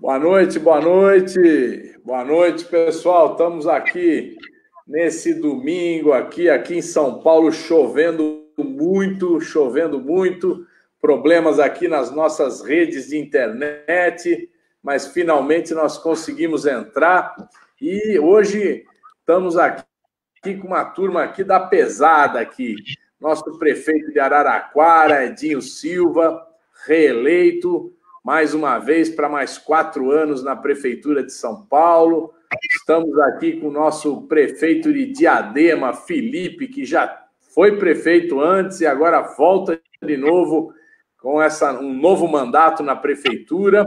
Boa noite, boa noite. Boa noite, pessoal. Estamos aqui nesse domingo, aqui em São Paulo, chovendo muito. Problemas aqui nas nossas redes de internet, mas finalmente nós conseguimos entrar. E hoje estamos aqui com uma turma aqui da pesada aqui. Nosso prefeito de Araraquara, Edinho Silva, reeleito mais uma vez para mais 4 anos na Prefeitura de São Paulo. Estamos aqui com o nosso prefeito de Diadema, Felipe, que já foi prefeito antes e agora volta de novo com um novo mandato na Prefeitura.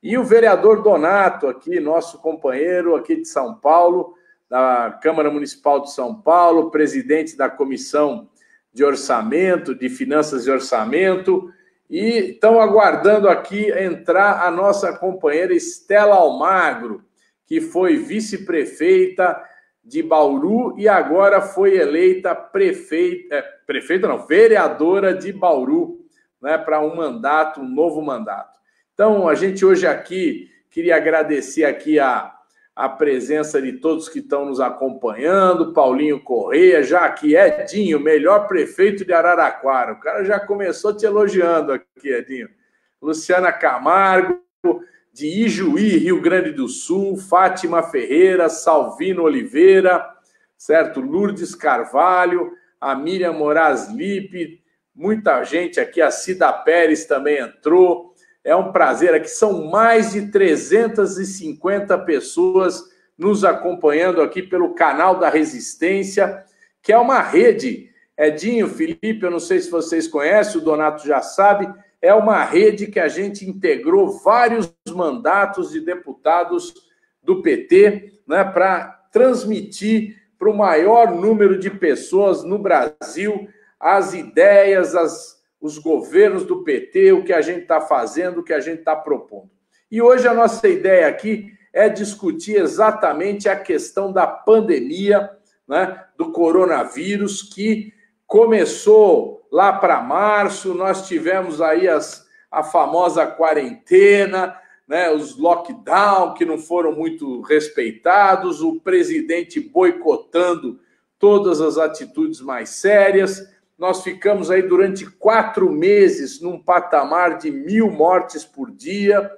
E o vereador Donato, aqui, nosso companheiro aqui de São Paulo, da Câmara Municipal de São Paulo, presidente da Comissão de Orçamento, de Finanças e Orçamento. E estão aguardando aqui entrar a nossa companheira Estela Almagro, que foi vice-prefeita de Bauru e agora foi eleita vereadora de Bauru, né, para um novo mandato. Então, a gente hoje aqui queria agradecer aqui a presença de todos que estão nos acompanhando, Paulinho Correia, já aqui, Edinho, melhor prefeito de Araraquara. O cara já começou te elogiando aqui, Edinho. Luciana Camargo, de Ijuí, Rio Grande do Sul, Fátima Ferreira, Salvino Oliveira, certo? Lourdes Carvalho, a Miriam Moraes Lippe, muita gente aqui, a Cida Pérez também entrou. É um prazer, aqui são mais de 350 pessoas nos acompanhando aqui pelo canal da Resistência, que é uma rede. Edinho, Felipe, eu não sei se vocês conhecem, o Donato já sabe, é uma rede que a gente integrou vários mandatos de deputados do PT, né, para transmitir para o maior número de pessoas no Brasil as ideias, os governos do PT, o que a gente está fazendo, o que a gente está propondo. E hoje a nossa ideia aqui é discutir exatamente a questão da pandemia, né, do coronavírus, que começou lá para março, nós tivemos aí a famosa quarentena, né, os lockdown que não foram muito respeitados, o presidente boicotando todas as atitudes mais sérias. Nós ficamos aí durante 4 meses num patamar de 1.000 mortes por dia.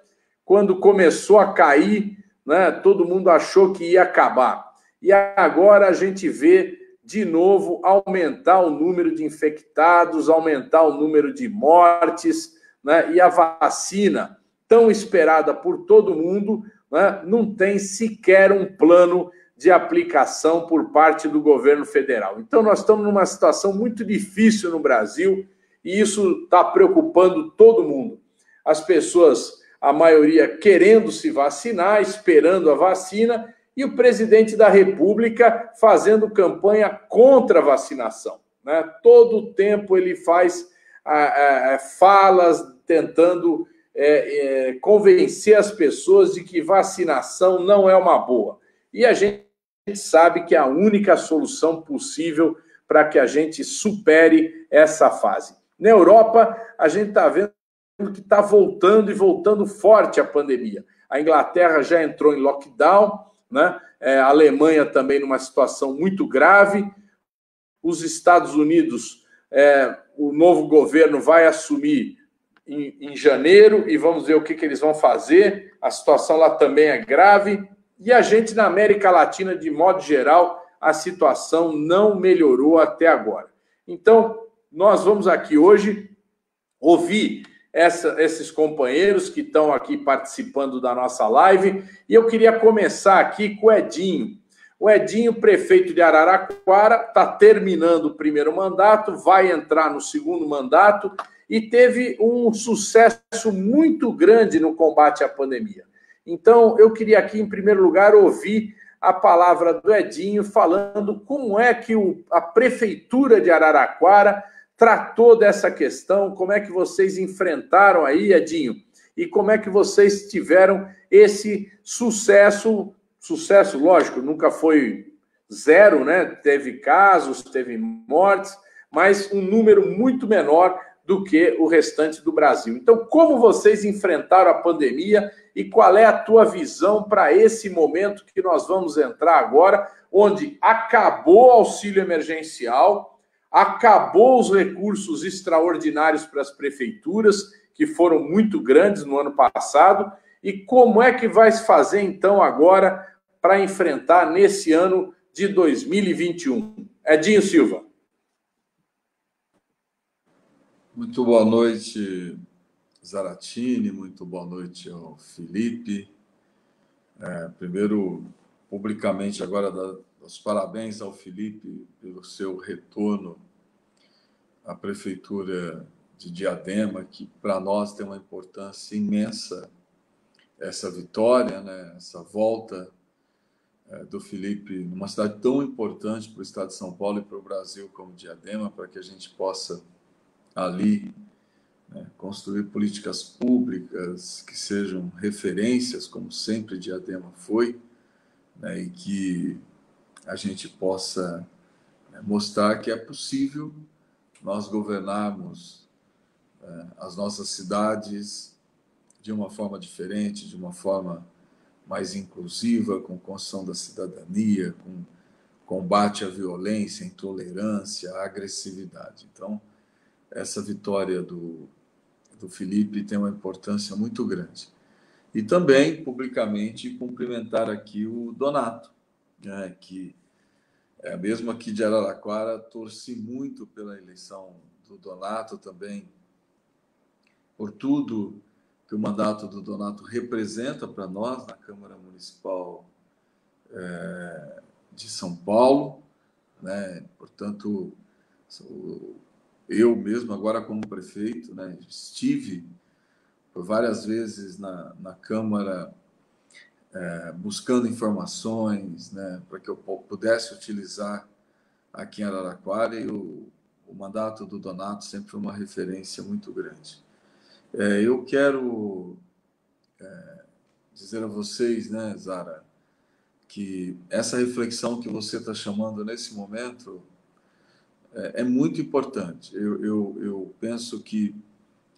Quando começou a cair, né, todo mundo achou que ia acabar. E agora a gente vê, de novo, aumentar o número de infectados, aumentar o número de mortes, né, e a vacina, tão esperada por todo mundo, né, não tem sequer um plano de aplicação por parte do governo federal. Então, nós estamos numa situação muito difícil no Brasil e isso está preocupando todo mundo. As pessoas, a maioria, querendo se vacinar, esperando a vacina, e o presidente da República fazendo campanha contra a vacinação, né? Todo o tempo ele faz falas tentando convencer as pessoas de que vacinação não é uma boa. E a gente sabe que é a única solução possível para que a gente supere essa fase. Na Europa, a gente está vendo que está voltando e voltando forte a pandemia. A Inglaterra já entrou em lockdown, né? A Alemanha também numa situação muito grave. Os Estados Unidos, o novo governo vai assumir em janeiro e vamos ver o que eles vão fazer. A situação lá também é grave. E a gente, na América Latina, de modo geral, a situação não melhorou até agora. Então, nós vamos aqui hoje ouvir esses companheiros que estão aqui participando da nossa live. E eu queria começar aqui com o Edinho. O Edinho, prefeito de Araraquara, está terminando o primeiro mandato, vai entrar no segundo mandato e teve um sucesso muito grande no combate à pandemia. Então, eu queria aqui, em primeiro lugar, ouvir a palavra do Edinho falando como é que a Prefeitura de Araraquara tratou dessa questão, como é que vocês enfrentaram aí, Edinho, e como é que vocês tiveram esse sucesso, lógico, nunca foi zero, né? Teve casos, teve mortes, mas um número muito menor do que o restante do Brasil. Então, como vocês enfrentaram a pandemia e qual é a tua visão para esse momento que nós vamos entrar agora, onde acabou o auxílio emergencial, acabou os recursos extraordinários para as prefeituras, que foram muito grandes no ano passado, e como é que vai se fazer, então, agora para enfrentar nesse ano de 2021? Edinho Silva. Muito boa noite, Zaratini, muito boa noite ao Felipe. Primeiro, publicamente agora, os parabéns ao Felipe pelo seu retorno à Prefeitura de Diadema, que para nós tem uma importância imensa, essa vitória, né? Essa volta do Felipe numa cidade tão importante para o estado de São Paulo e para o Brasil como Diadema, para que a gente possa ali construir políticas públicas que sejam referências, como sempre Diadema foi, né, e que a gente possa mostrar que é possível nós governarmos as nossas cidades de uma forma diferente, de uma forma mais inclusiva, com construção da cidadania, com combate à violência, à intolerância, à agressividade. Então, essa vitória do Felipe tem uma importância muito grande. E também, publicamente, cumprimentar aqui o Donato, né, que mesmo aqui de Araraquara, torci muito pela eleição do Donato também, por tudo que o mandato do Donato representa para nós na Câmara Municipal de São Paulo, né? Portanto, eu mesmo, agora como prefeito, né, estive por várias vezes na Câmara buscando informações, né, para que eu pudesse utilizar aqui em Araraquara, e o mandato do Donato sempre foi uma referência muito grande. Eu quero dizer a vocês, né, Zara, que essa reflexão que você está chamando nesse momento é muito importante. Eu penso que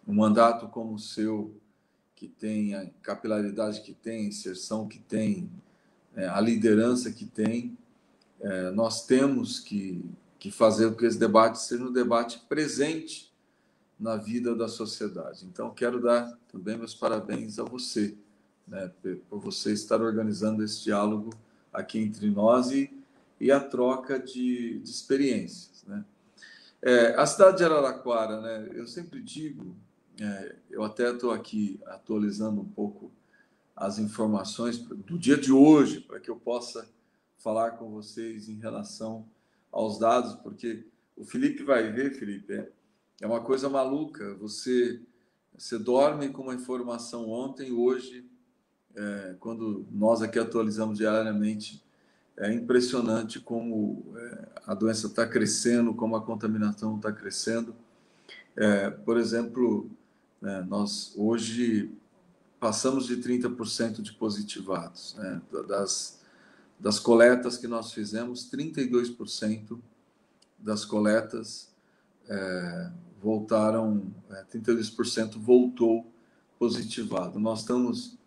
um mandato como o seu, que tem a capilaridade que tem, a inserção que tem, a liderança que tem, nós temos que fazer com que esse debate seja um debate presente na vida da sociedade. Então, quero dar também meus parabéns a você, né, por você estar organizando esse diálogo aqui entre nós e a troca de experiências, né? A cidade de Araraquara, né, eu sempre digo, eu até estou aqui atualizando um pouco as informações do dia de hoje, para que eu possa falar com vocês em relação aos dados, porque o Felipe vai ver, Felipe, é uma coisa maluca. Você dorme com uma informação ontem, hoje, quando nós aqui atualizamos diariamente, é impressionante como a doença está crescendo, como a contaminação está crescendo. Por exemplo, nós hoje passamos de 30% de positivados, né? Das coletas que nós fizemos, 32% das coletas voltaram, 32% voltou positivado. Nós estamos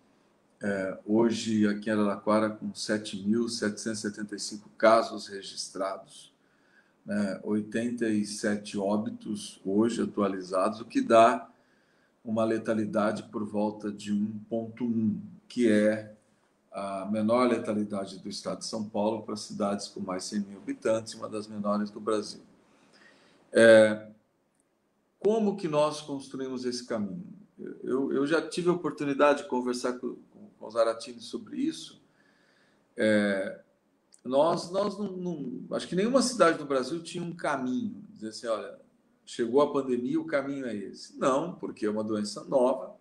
hoje aqui em Araraquara com 7.775 casos registrados, né? 87 óbitos hoje atualizados, o que dá uma letalidade por volta de 1,1, que é a menor letalidade do estado de São Paulo para cidades com mais de 100 mil habitantes, uma das menores do Brasil. Como que nós construímos esse caminho? Eu já tive a oportunidade de conversar com o Zaratini sobre isso. Nós não, acho que nenhuma cidade do Brasil tinha um caminho, dizer assim, olha, chegou a pandemia, o caminho é esse. Não, porque é uma doença nova.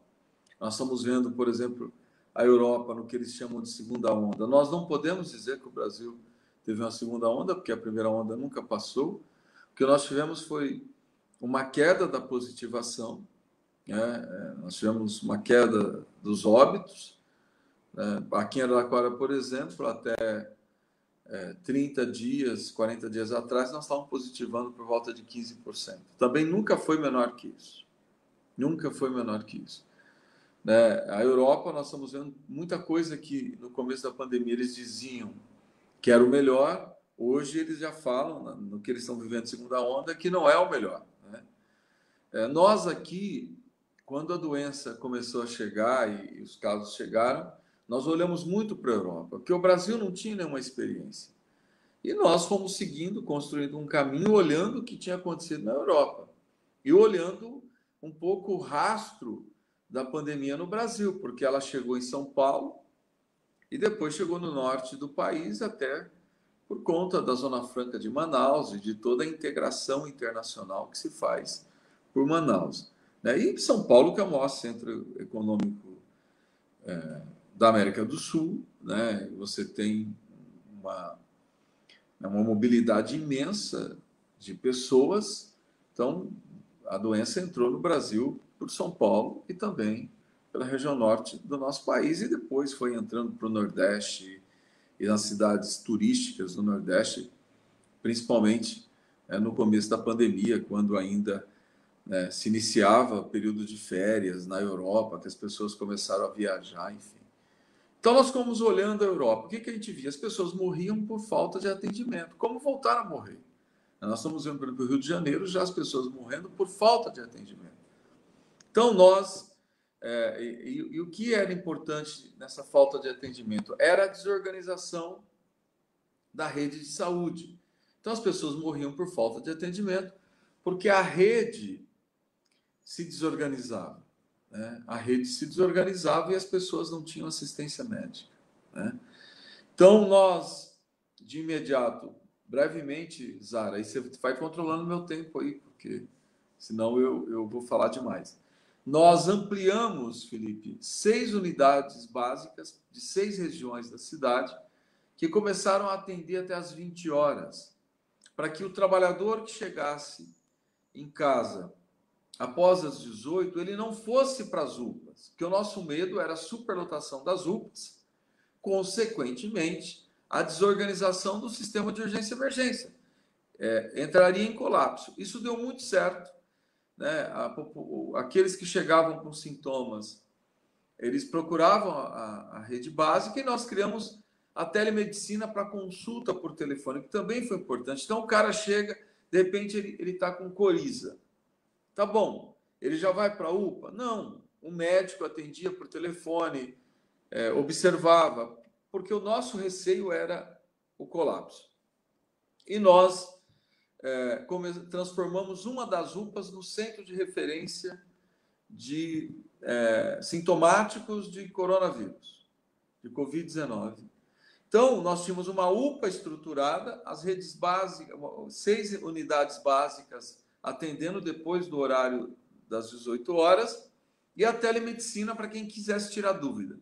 Nós estamos vendo, por exemplo, a Europa no que eles chamam de segunda onda. Nós não podemos dizer que o Brasil teve uma segunda onda, porque a primeira onda nunca passou. O que nós tivemos foi uma queda da positivação, né? Nós tivemos uma queda dos óbitos. Aqui em Araraquara, por exemplo, até 30 dias, 40 dias atrás, nós estávamos positivando por volta de 15%. Também nunca foi menor que isso. Nunca foi menor que isso. Né? A Europa, nós estamos vendo muita coisa que no começo da pandemia eles diziam que era o melhor, hoje eles já falam, no que eles estão vivendo segunda onda, que não é o melhor. Né? Nós aqui, quando a doença começou a chegar e os casos chegaram, nós olhamos muito para a Europa, porque o Brasil não tinha nenhuma experiência. E nós fomos seguindo, construindo um caminho, olhando o que tinha acontecido na Europa. E olhando um pouco o rastro da pandemia no Brasil, porque ela chegou em São Paulo e depois chegou no norte do país, até por conta da Zona Franca de Manaus e de toda a integração internacional que se faz por Manaus. Né? E São Paulo, que é o maior centro econômico da América do Sul, né? Você tem uma mobilidade imensa de pessoas. Então, a doença entrou no Brasil por São Paulo e também pela região norte do nosso país, e depois foi entrando para o Nordeste e nas cidades turísticas do Nordeste, principalmente no começo da pandemia, quando ainda se iniciava o período de férias na Europa, que as pessoas começaram a viajar, enfim. Então, nós fomos olhando a Europa. O que a gente via? As pessoas morriam por falta de atendimento. Como voltaram a morrer? Nós estamos vendo, por exemplo, no Rio de Janeiro, já as pessoas morrendo por falta de atendimento. Então, e o que era importante nessa falta de atendimento? Era a desorganização da rede de saúde. Então, as pessoas morriam por falta de atendimento, porque a rede se desorganizava. Né? A rede se desorganizava e as pessoas não tinham assistência médica. Né? Então, nós, de imediato, brevemente, Zara, aí você vai controlando meu tempo aí, porque senão eu vou falar demais. Nós ampliamos, Felipe, 6 unidades básicas de 6 regiões da cidade, que começaram a atender até às 20 horas, para que o trabalhador que chegasse em casa após as 18, ele não fosse para as UPAs, porque o nosso medo era a superlotação das UPAs, consequentemente, a desorganização do sistema de urgência e emergência. Entraria em colapso. Isso deu muito certo. Né? Aqueles que chegavam com sintomas, eles procuravam a rede básica, e nós criamos a telemedicina para consulta por telefone, que também foi importante. Então, o cara chega, de repente, ele está com coriza. Tá bom, ele já vai para a UPA? Não, o médico atendia por telefone, observava, porque o nosso receio era o colapso. E nós transformamos uma das UPAs no centro de referência de sintomáticos de coronavírus, de Covid-19. Então, nós tínhamos uma UPA estruturada, as redes básicas, 6 unidades básicas atendendo depois do horário das 18 horas, e a telemedicina para quem quisesse tirar dúvida.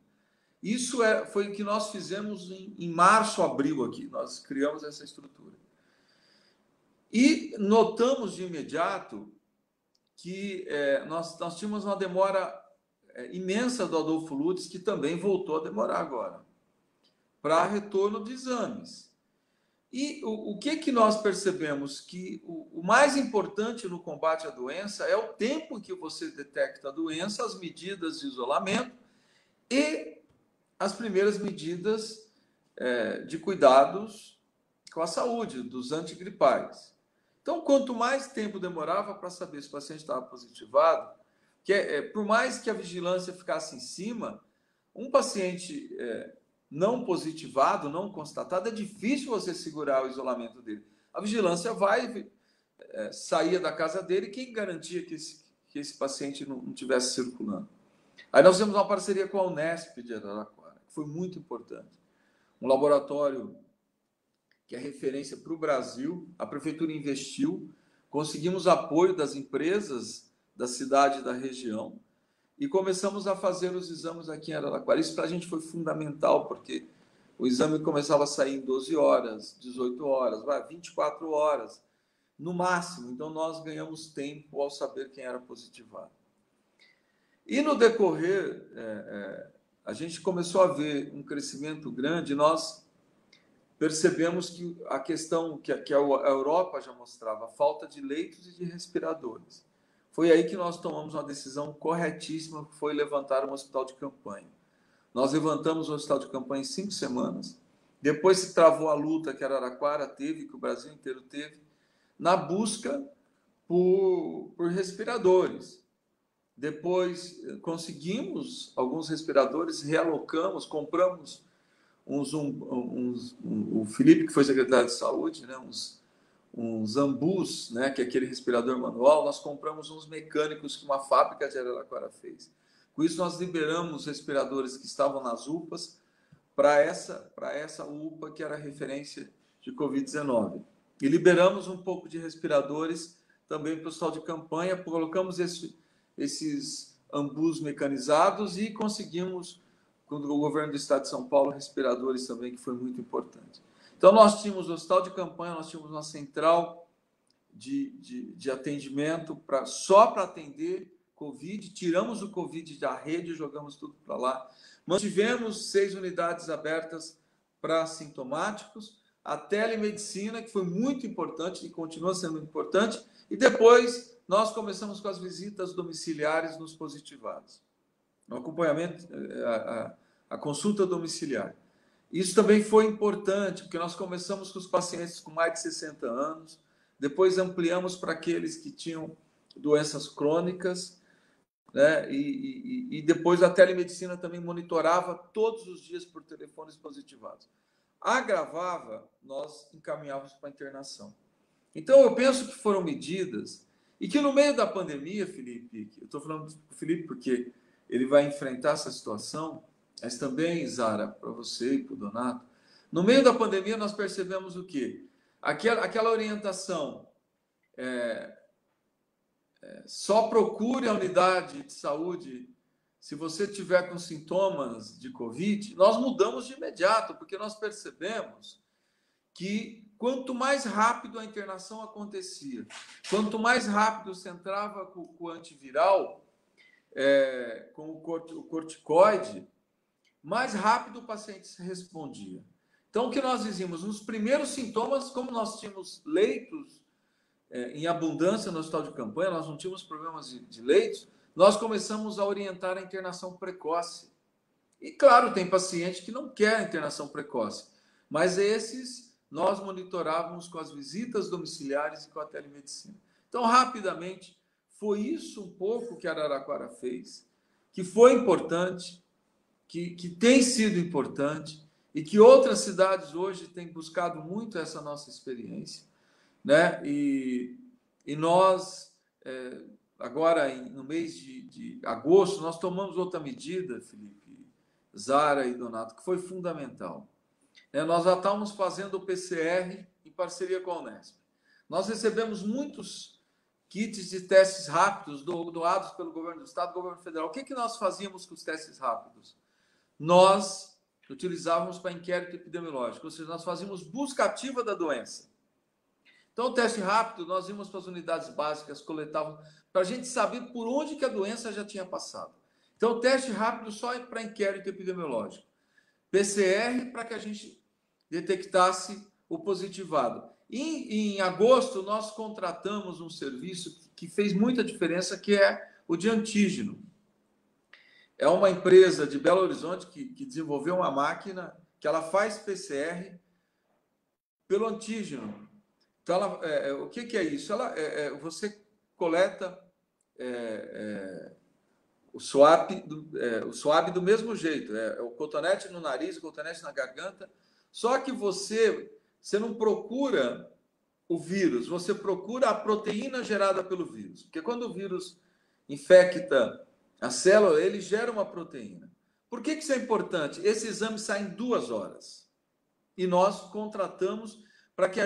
Isso foi o que nós fizemos em março, abril aqui. Nós criamos essa estrutura. E notamos de imediato que nós tínhamos uma demora imensa do Adolfo Lutz, que também voltou a demorar agora, para retorno de exames. E o que nós percebemos? Que o mais importante no combate à doença é o tempo que você detecta a doença, as medidas de isolamento e as primeiras medidas de cuidados com a saúde, dos antigripais. Então, quanto mais tempo demorava para saber se o paciente estava positivado, por mais que a vigilância ficasse em cima, um paciente não positivado, não constatado, é difícil você segurar o isolamento dele. A vigilância saía da casa dele, quem garantia que esse paciente não estivesse circulando? Aí nós fizemos uma parceria com a Unesp de Araraquara, que foi muito importante. Um laboratório que é referência para o Brasil, a prefeitura investiu, conseguimos apoio das empresas da cidade e da região, e começamos a fazer os exames aqui em Araraquara. Isso para a gente foi fundamental, porque o exame começava a sair em 12 horas, 18 horas, 24 horas, no máximo. Então, nós ganhamos tempo ao saber quem era positivado. E no decorrer, a gente começou a ver um crescimento grande. Nós percebemos que a questão que a Europa já mostrava, a falta de leitos e de respiradores. Foi aí que nós tomamos uma decisão corretíssima, que foi levantar um hospital de campanha. Nós levantamos o hospital de campanha em 5 semanas. Depois se travou a luta que Araraquara teve, que o Brasil inteiro teve, na busca por respiradores. Depois conseguimos alguns respiradores, realocamos, compramos o Felipe, que foi secretário de saúde, né, uns ambus, né, que é aquele respirador manual, nós compramos uns mecânicos que uma fábrica de Araraquara fez. Com isso, nós liberamos respiradores que estavam nas UPAs para essa UPA que era referência de Covid-19. E liberamos um pouco de respiradores também para o hospital de campanha, colocamos esses ambus mecanizados e conseguimos, com o governo do estado de São Paulo, respiradores também, que foi muito importante. Então, nós tínhamos o hospital de campanha, nós tínhamos uma central de atendimento só para atender Covid, tiramos o Covid da rede e jogamos tudo para lá. Mantivemos 6 unidades abertas para sintomáticos, a telemedicina, que foi muito importante e continua sendo muito importante, e depois nós começamos com as visitas domiciliares nos positivados. O acompanhamento, a consulta domiciliar. Isso também foi importante, porque nós começamos com os pacientes com mais de 60 anos, depois ampliamos para aqueles que tinham doenças crônicas, né? E depois a telemedicina também monitorava todos os dias por telefones positivados. Agravava, nós encaminhávamos para a internação. Então, eu penso que foram medidas, e que no meio da pandemia, Felipe, eu estou falando para o Felipe porque ele vai enfrentar essa situação, mas também, Zara, para você e para o Donato, no meio da pandemia nós percebemos o quê? Aquela orientação, só procure a unidade de saúde se você tiver com sintomas de Covid, nós mudamos de imediato, porque nós percebemos que quanto mais rápido a internação acontecia, quanto mais rápido você entrava com o antiviral, com o corticoide, mais rápido o paciente respondia. Então, o que nós dizíamos? Nos primeiros sintomas, como nós tínhamos leitos em abundância no hospital de campanha, nós não tínhamos problemas de leitos, nós começamos a orientar a internação precoce. E, claro, tem paciente que não quer a internação precoce, mas esses nós monitorávamos com as visitas domiciliares e com a telemedicina. Então, rapidamente, foi isso um pouco que Araraquara fez, que foi importante, que tem sido importante e que outras cidades hoje têm buscado muito essa nossa experiência, né? E nós, agora no mês de agosto, nós tomamos outra medida, Felipe, Zara e Donato, que foi fundamental. Nós já estávamos fazendo o PCR em parceria com a Unesp. Nós recebemos muitos kits de testes rápidos doados pelo governo do estado e governo federal. O que nós fazíamos com os testes rápidos? Nós utilizávamos para inquérito epidemiológico, ou seja, nós fazíamos busca ativa da doença. Então, o teste rápido, nós íamos para as unidades básicas, coletávamos, para a gente saber por onde que a doença já tinha passado. Então, o teste rápido só para inquérito epidemiológico. PCR para que a gente detectasse o positivado. E em agosto, nós contratamos um serviço que fez muita diferença, que é o de antígeno. É uma empresa de Belo Horizonte que desenvolveu uma máquina que ela faz PCR pelo antígeno. Então, o que é isso? Você coleta o swab do mesmo jeito. O cotonete no nariz, o cotonete na garganta. Só que você não procura o vírus, você procura a proteína gerada pelo vírus. Porque quando o vírus infecta a célula, ele gera uma proteína. Por que isso é importante? Esse exame sai em 2 horas. E nós contratamos para que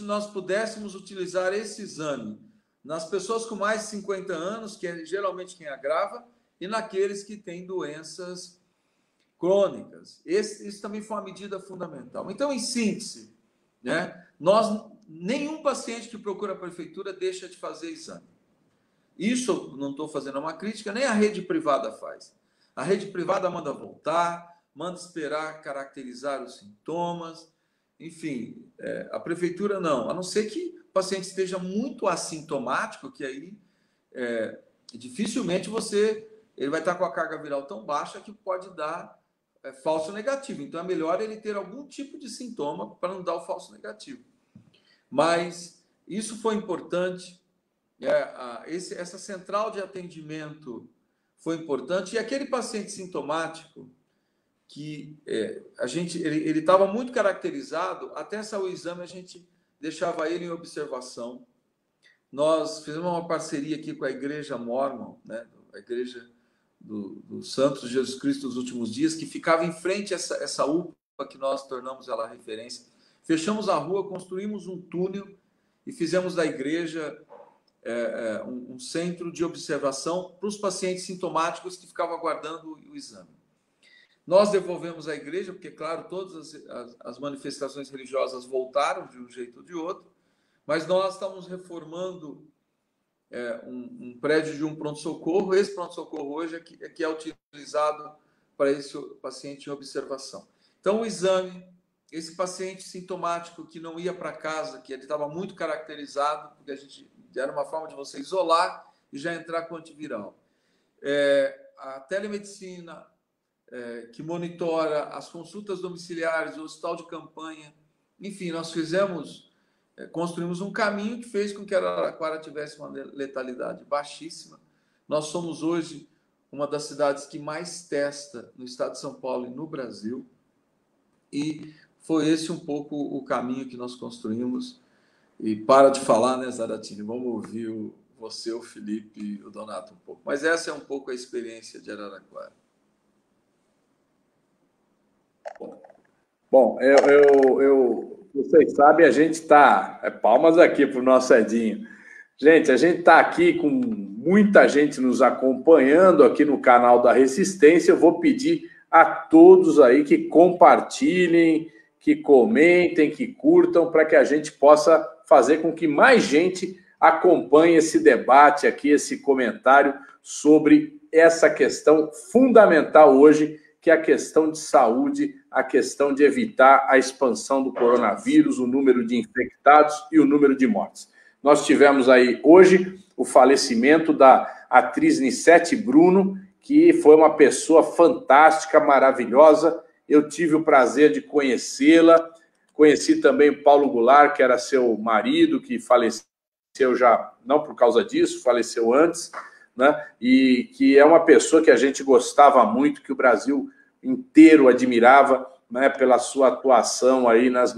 nós pudéssemos utilizar esse exame nas pessoas com mais de 50 anos, que é geralmente quem agrava, e naqueles que têm doenças crônicas. Isso também foi uma medida fundamental. Então, em síntese, né, nenhum paciente que procura a prefeitura deixa de fazer exame. Isso eu não estou fazendo uma crítica, nem a rede privada faz. A rede privada manda voltar, manda esperar caracterizar os sintomas, enfim, a prefeitura não, a não ser que o paciente esteja muito assintomático, que aí dificilmente ele vai estar com a carga viral tão baixa que pode dar falso negativo. Então, é melhor ele ter algum tipo de sintoma para não dar o falso negativo. Mas isso foi importante. Essa central de atendimento foi importante. E aquele paciente sintomático que ele estava muito caracterizado, até sair o exame, a gente deixava ele em observação. Nós fizemos uma parceria aqui com a Igreja Mormon, né, a Igreja do Santos de Jesus Cristo dos Últimos Dias, que ficava em frente a essa UPA que nós tornamos ela referência. Fechamos a rua, construímos um túnel e fizemos da igreja um centro de observação para os pacientes sintomáticos que ficavam aguardando o exame. Nós devolvemos à igreja, porque, claro, todas as manifestações religiosas voltaram de um jeito ou de outro, mas nós estamos reformando um prédio de um pronto-socorro. Esse pronto-socorro hoje é utilizado para esse paciente em observação. Então, o exame, esse paciente sintomático que não ia para casa, que ele estava muito caracterizado, porque a gente era uma forma de você isolar e já entrar com antiviral. A telemedicina, que monitora as consultas domiciliares, o hospital de campanha, enfim, nós construímos um caminho que fez com que Araraquara tivesse uma letalidade baixíssima. Nós somos hoje uma das cidades que mais testa no estado de São Paulo e no Brasil, e foi esse um pouco o caminho que nós construímos. E para de falar, né, Zaratini? Vamos ouvir você, o Felipe e o Donato um pouco. Mas essa é um pouco a experiência de Araraquara. Bom, vocês sabem, a gente está... palmas aqui para o nosso Edinho. Gente, a gente está aqui com muita gente nos acompanhando aqui no canal da Resistência. Eu vou pedir a todos aí que compartilhem, que comentem, que curtam, para que a gente possa fazer com que mais gente acompanhe esse debate aqui, esse comentário sobre essa questão fundamental hoje, que é a questão de saúde, a questão de evitar a expansão do coronavírus, o número de infectados e o número de mortes. Nós tivemos aí hoje o falecimento da atriz Nissete Bruno, que foi uma pessoa fantástica, maravilhosa. Eu tive o prazer de conhecê-la. Conheci também o Paulo Goulart, que era seu marido, que faleceu já, não por causa disso, faleceu antes, né? E que é uma pessoa que a gente gostava muito, que o Brasil inteiro admirava, né, pela sua atuação aí nas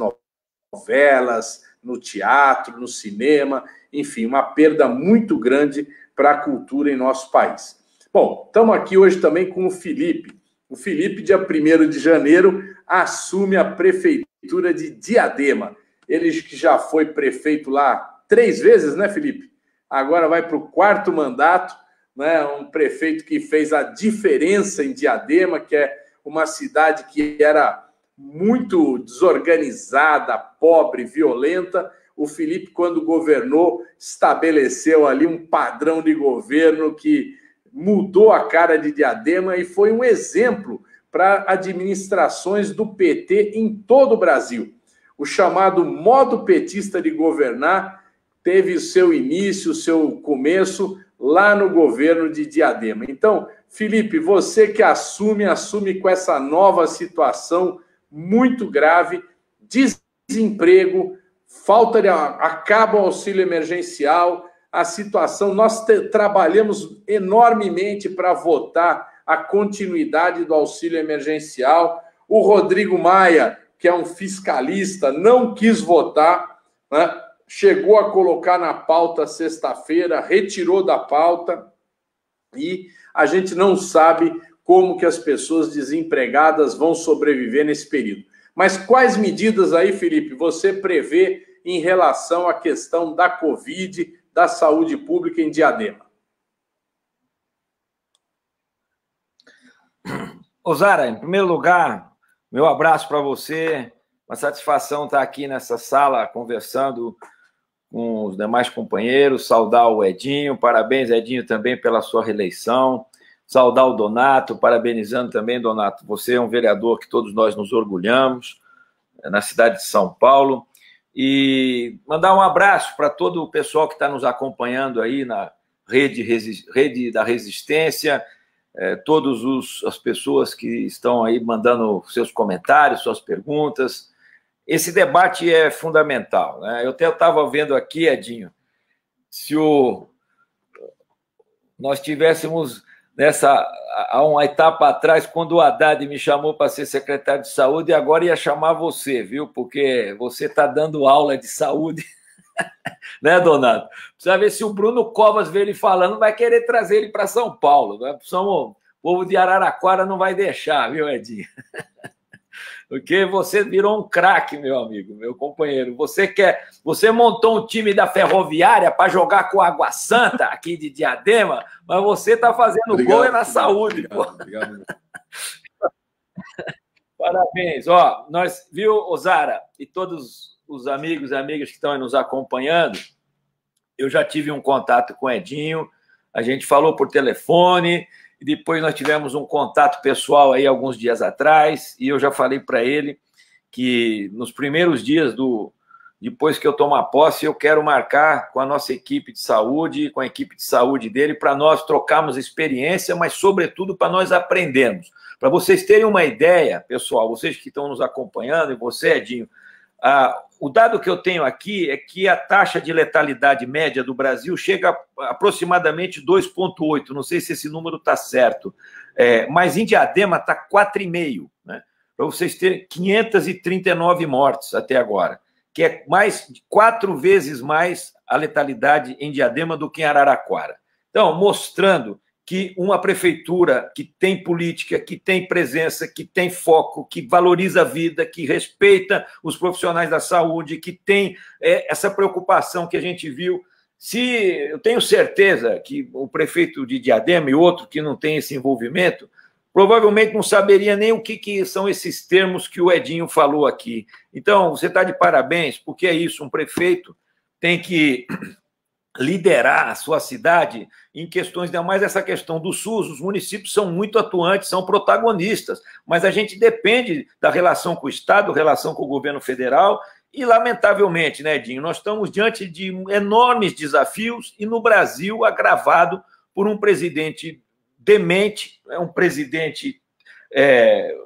novelas, no teatro, no cinema, enfim, uma perda muito grande para a cultura em nosso país. Bom, estamos aqui hoje também com o Felipe. O Felipe, dia 1º de janeiro, assume a prefeitura de Diadema. Ele que já foi prefeito lá 3 vezes, né, Felipe? Agora vai para o 4º mandato, né? Um prefeito que fez a diferença em Diadema, que é uma cidade que era muito desorganizada, pobre, violenta. O Felipe, quando governou, estabeleceu ali um padrão de governo que mudou a cara de Diadema e foi um exemplo para administrações do PT em todo o Brasil. O chamado modo petista de governar teve o seu início, o seu começo lá no governo de Diadema. Então, Felipe, você que assume com essa nova situação muito grave, desemprego, falta de... acaba o auxílio emergencial, a situação... Nós trabalhamos enormemente para votar a continuidade do auxílio emergencial. O Rodrigo Maia, que é um fiscalista, não quis votar, né? Chegou a colocar na pauta sexta-feira, retirou da pauta, e a gente não sabe como que as pessoas desempregadas vão sobreviver nesse período. Mas quais medidas aí, Felipe, você prevê em relação à questão da Covid, da saúde pública em Diadema? Ô Zara, em primeiro lugar, meu abraço para você, uma satisfação estar aqui nessa sala conversando com os demais companheiros, saudar o Edinho, parabéns, Edinho, também pela sua reeleição, saudar o Donato, parabenizando também, Donato, você é um vereador que todos nós nos orgulhamos, na cidade de São Paulo. E mandar um abraço para todo o pessoal que está nos acompanhando aí na Rede da Resistência, todas as pessoas que estão aí mandando seus comentários, suas perguntas. Esse debate é fundamental, né? Eu até estava vendo aqui, Edinho, se nós tivéssemos há uma etapa atrás, quando o Haddad me chamou para ser secretário de saúde, e agora ia chamar você, viu? Porque você está dando aula de saúde, né, Donato? Precisa ver se o Bruno Covas vê ele falando, vai querer trazer ele para São Paulo, né? O povo de Araraquara não vai deixar, viu, Edinho? Porque você virou um craque, meu amigo, meu companheiro. Você montou um time da Ferroviária para jogar com Água Santa aqui de Diadema, mas você está fazendo gol na saúde. Obrigado. Parabéns. Ó, viu, Osara, e todos os amigos e amigas que estão aí nos acompanhando, eu já tive um contato com o Edinho, a gente falou por telefone, e depois nós tivemos um contato pessoal aí alguns dias atrás, e eu já falei para ele que nos primeiros dias depois que eu tomar posse, eu quero marcar com a nossa equipe de saúde, com a equipe de saúde dele, para nós trocarmos experiência, mas, sobretudo, para nós aprendermos. Para vocês terem uma ideia, pessoal, vocês que estão nos acompanhando, e você, Edinho, o dado que eu tenho aqui é que a taxa de letalidade média do Brasil chega a aproximadamente 2,8. Não sei se esse número está certo, mas em Diadema está 4,5, né? Para vocês terem 539 mortes até agora, que é 4 vezes mais a letalidade em Diadema do que em Araraquara. Então, mostrando que uma prefeitura que tem política, que tem presença, que tem foco, que valoriza a vida, que respeita os profissionais da saúde, que tem essa preocupação que a gente viu. Eu tenho certeza que o prefeito de Diadema e outro que não tem esse envolvimento, provavelmente não saberia nem o que são esses termos que o Edinho falou aqui. Então, você está de parabéns, porque é isso, um prefeito tem que liderar a sua cidade em questões, ainda mais essa questão do SUS. Os municípios são muito atuantes, são protagonistas, mas a gente depende da relação com o Estado, relação com o governo federal, e, lamentavelmente, né, Edinho, nós estamos diante de enormes desafios e, no Brasil, agravado por um presidente demente, um presidente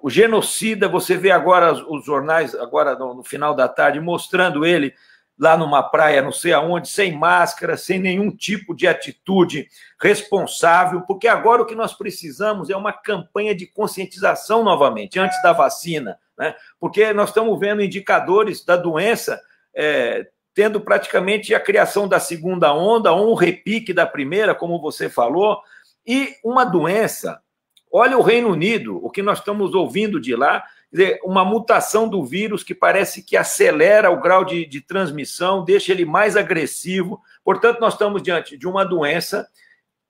o genocida. Você vê agora os jornais, agora no final da tarde, mostrando ele lá numa praia, não sei aonde, sem máscara, sem nenhum tipo de atitude responsável, porque agora o que nós precisamos é uma campanha de conscientização novamente, antes da vacina, né? Porque nós estamos vendo indicadores da doença tendo praticamente a criação da segunda onda, ou um repique da primeira, como você falou, e uma doença, olha o Reino Unido, o que nós estamos ouvindo de lá, uma mutação do vírus que parece que acelera o grau de transmissão, deixa ele mais agressivo. Portanto, nós estamos diante de uma doença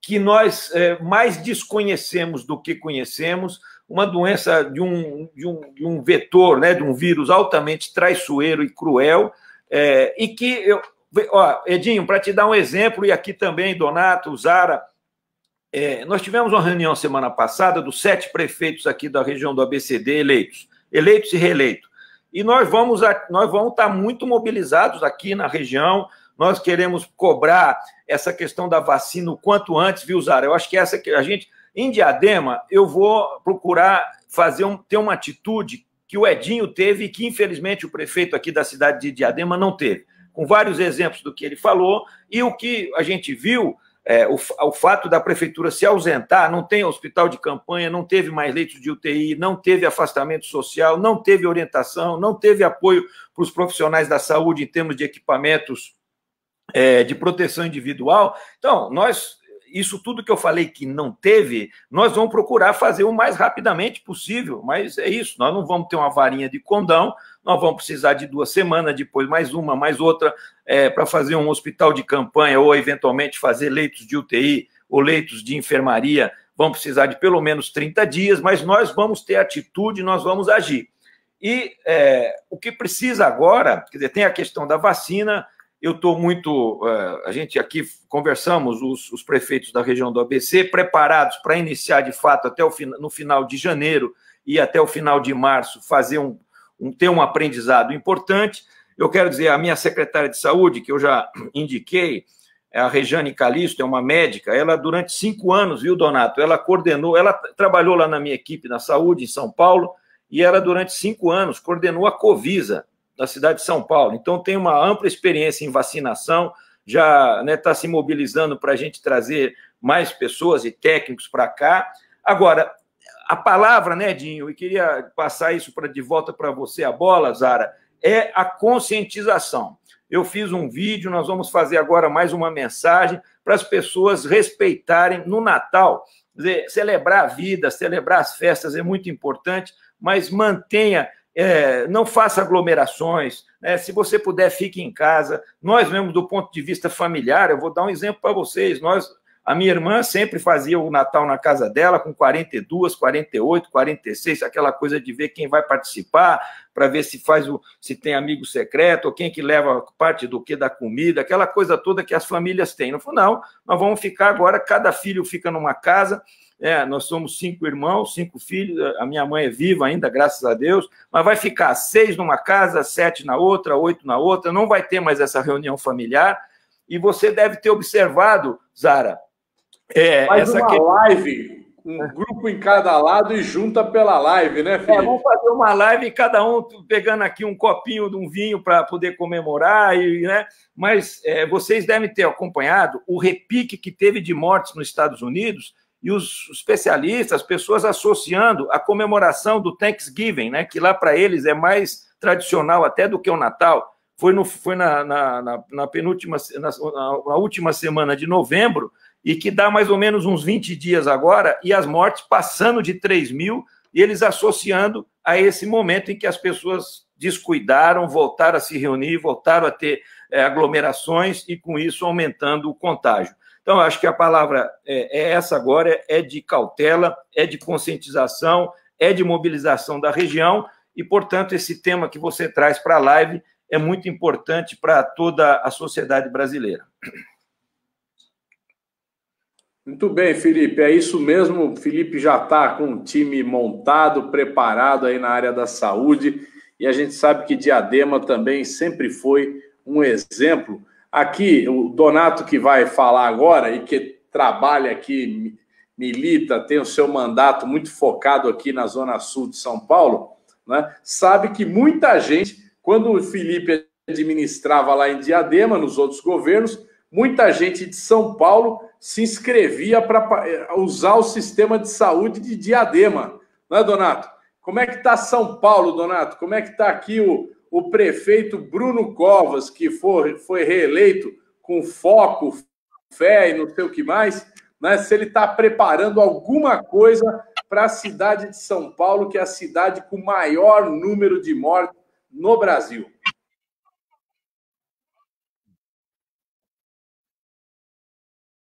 que nós mais desconhecemos do que conhecemos, uma doença de um vetor, né, de um vírus altamente traiçoeiro e cruel, e que, Edinho, para te dar um exemplo, e aqui também, Donato, Zara, nós tivemos uma reunião semana passada dos 7 prefeitos aqui da região do ABCD eleitos e reeleitos. E nós vamos estar muito mobilizados aqui na região. Nós queremos cobrar essa questão da vacina o quanto antes, viu, Zara? Eu acho que essa que a gente, em Diadema, eu vou procurar ter uma atitude que o Edinho teve e que, infelizmente, o prefeito aqui da cidade de Diadema não teve, com vários exemplos do que ele falou, e o que a gente viu. O fato da prefeitura se ausentar, não tem hospital de campanha, não teve mais leitos de UTI, não teve afastamento social, não teve orientação, não teve apoio para os profissionais da saúde em termos de equipamentos de proteção individual. Então, isso tudo que eu falei que não teve, nós vamos procurar fazer o mais rapidamente possível, mas é isso, nós não vamos ter uma varinha de condão, nós vamos precisar de 2 semanas, depois mais uma, mais outra, para fazer um hospital de campanha ou, eventualmente, fazer leitos de UTI ou leitos de enfermaria. Vamos precisar de pelo menos 30 dias, mas nós vamos ter atitude, nós vamos agir. E o que precisa agora, quer dizer, tem a questão da vacina. Eu estou muito... a gente aqui conversamos, os prefeitos da região do ABC, preparados para iniciar, de fato, no final de janeiro e até o final de março, fazer ter um aprendizado importante. Eu quero dizer, a minha secretária de saúde, que eu já indiquei, a Rejane Calisto, é uma médica, ela durante 5 anos, viu, Donato, ela coordenou, ela trabalhou lá na minha equipe na saúde, em São Paulo, e ela durante 5 anos coordenou a Covisa, da cidade de São Paulo. Então tem uma ampla experiência em vacinação, já está se mobilizando para a gente trazer mais pessoas e técnicos para cá. Agora, a palavra, né, Edinho, e queria passar isso de volta para você, a bola, Zara, é a conscientização. Eu fiz um vídeo, nós vamos fazer agora mais uma mensagem para as pessoas respeitarem no Natal. Dizer, celebrar a vida, celebrar as festas é muito importante, mas mantenha, não faça aglomerações. Se você puder, fique em casa. Nós mesmo, do ponto de vista familiar, eu vou dar um exemplo para vocês. A minha irmã sempre fazia o Natal na casa dela com 42, 48, 46, aquela coisa de ver quem vai participar, para ver se tem amigo secreto, ou quem que leva parte do que da comida, aquela coisa toda que as famílias têm. Não, nós vamos ficar agora, cada filho fica numa casa, nós somos 5 irmãos, 5 filhos, a minha mãe é viva ainda, graças a Deus, mas vai ficar 6 numa casa, 7 na outra, 8 na outra, não vai ter mais essa reunião familiar, e você deve ter observado, Zara, faz uma live, um grupo em cada lado e junta pela live, né, Felipe? Vamos fazer uma live, cada um pegando aqui um copinho de um vinho para poder comemorar, né? Mas vocês devem ter acompanhado o repique que teve de mortes nos Estados Unidos e os especialistas, as pessoas associando a comemoração do Thanksgiving, né? Que lá para eles é mais tradicional até do que o Natal. Foi na penúltima, na última semana de novembro, e que dá mais ou menos uns 20 dias agora, e as mortes passando de 3 mil, e eles associando a esse momento em que as pessoas descuidaram, voltaram a se reunir, voltaram a ter aglomerações, e com isso aumentando o contágio. Então, acho que a palavra é essa agora, é de cautela, é de conscientização, é de mobilização da região, e, portanto, esse tema que você traz para a live é muito importante para toda a sociedade brasileira. Muito bem, Felipe, é isso mesmo. O Felipe já está com um time montado, preparado aí na área da saúde, e a gente sabe que Diadema também sempre foi um exemplo. Aqui, o Donato, que vai falar agora e que trabalha aqui, milita, tem o seu mandato muito focado aqui na Zona Sul de São Paulo, né, sabe que muita gente, quando o Felipe administrava lá em Diadema, nos outros governos, muita gente de São Paulo se inscrevia para usar o sistema de saúde de Diadema. Não é, Donato? Como é que está São Paulo, Donato? Como é que está aqui o prefeito Bruno Covas, que foi reeleito com foco, fé e não sei o que mais, né? Se ele está preparando alguma coisa para a cidade de São Paulo, que é a cidade com maior número de mortes no Brasil.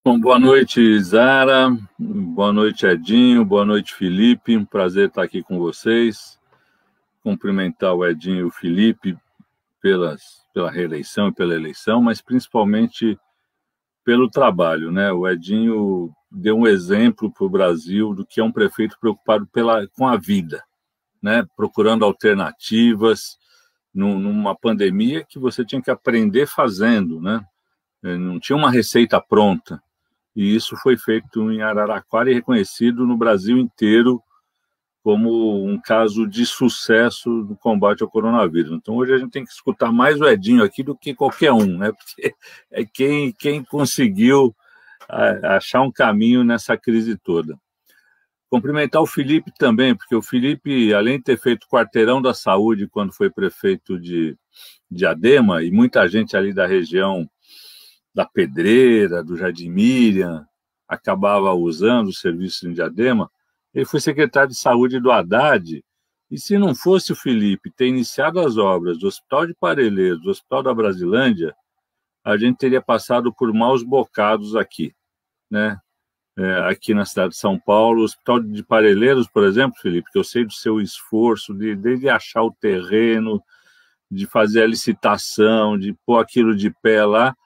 Bom, boa noite, Zara. Boa noite, Edinho. Boa noite, Felipe. Um prazer estar aqui com vocês. Cumprimentar o Edinho e o Felipe pela reeleição e pela eleição, mas principalmente pelo trabalho, né? O Edinho deu um exemplo para o Brasil do que é um prefeito preocupado com a vida, né? Procurando alternativas numa pandemia que você tinha que aprender fazendo, né? Não tinha uma receita pronta. E isso foi feito em Araraquara e reconhecido no Brasil inteiro como um caso de sucesso no combate ao coronavírus. Então, hoje a gente tem que escutar mais o Edinho aqui do que qualquer um, né? Porque é quem conseguiu achar um caminho nessa crise toda. Cumprimentar o Felipe também, porque o Felipe, além de ter feito quarteirão da saúde quando foi prefeito de Diadema, e muita gente ali da região da Pedreira, do Jardim Miriam, acabava usando o serviço em Diadema, ele foi secretário de saúde do Haddad, e se não fosse o Felipe ter iniciado as obras do Hospital de Parelheiros, do Hospital da Brasilândia, a gente teria passado por maus bocados aqui, né? Aqui na cidade de São Paulo, o Hospital de Parelheiros, por exemplo, Felipe, que eu sei do seu esforço desde achar o terreno, de fazer a licitação, de pôr aquilo de pé lá,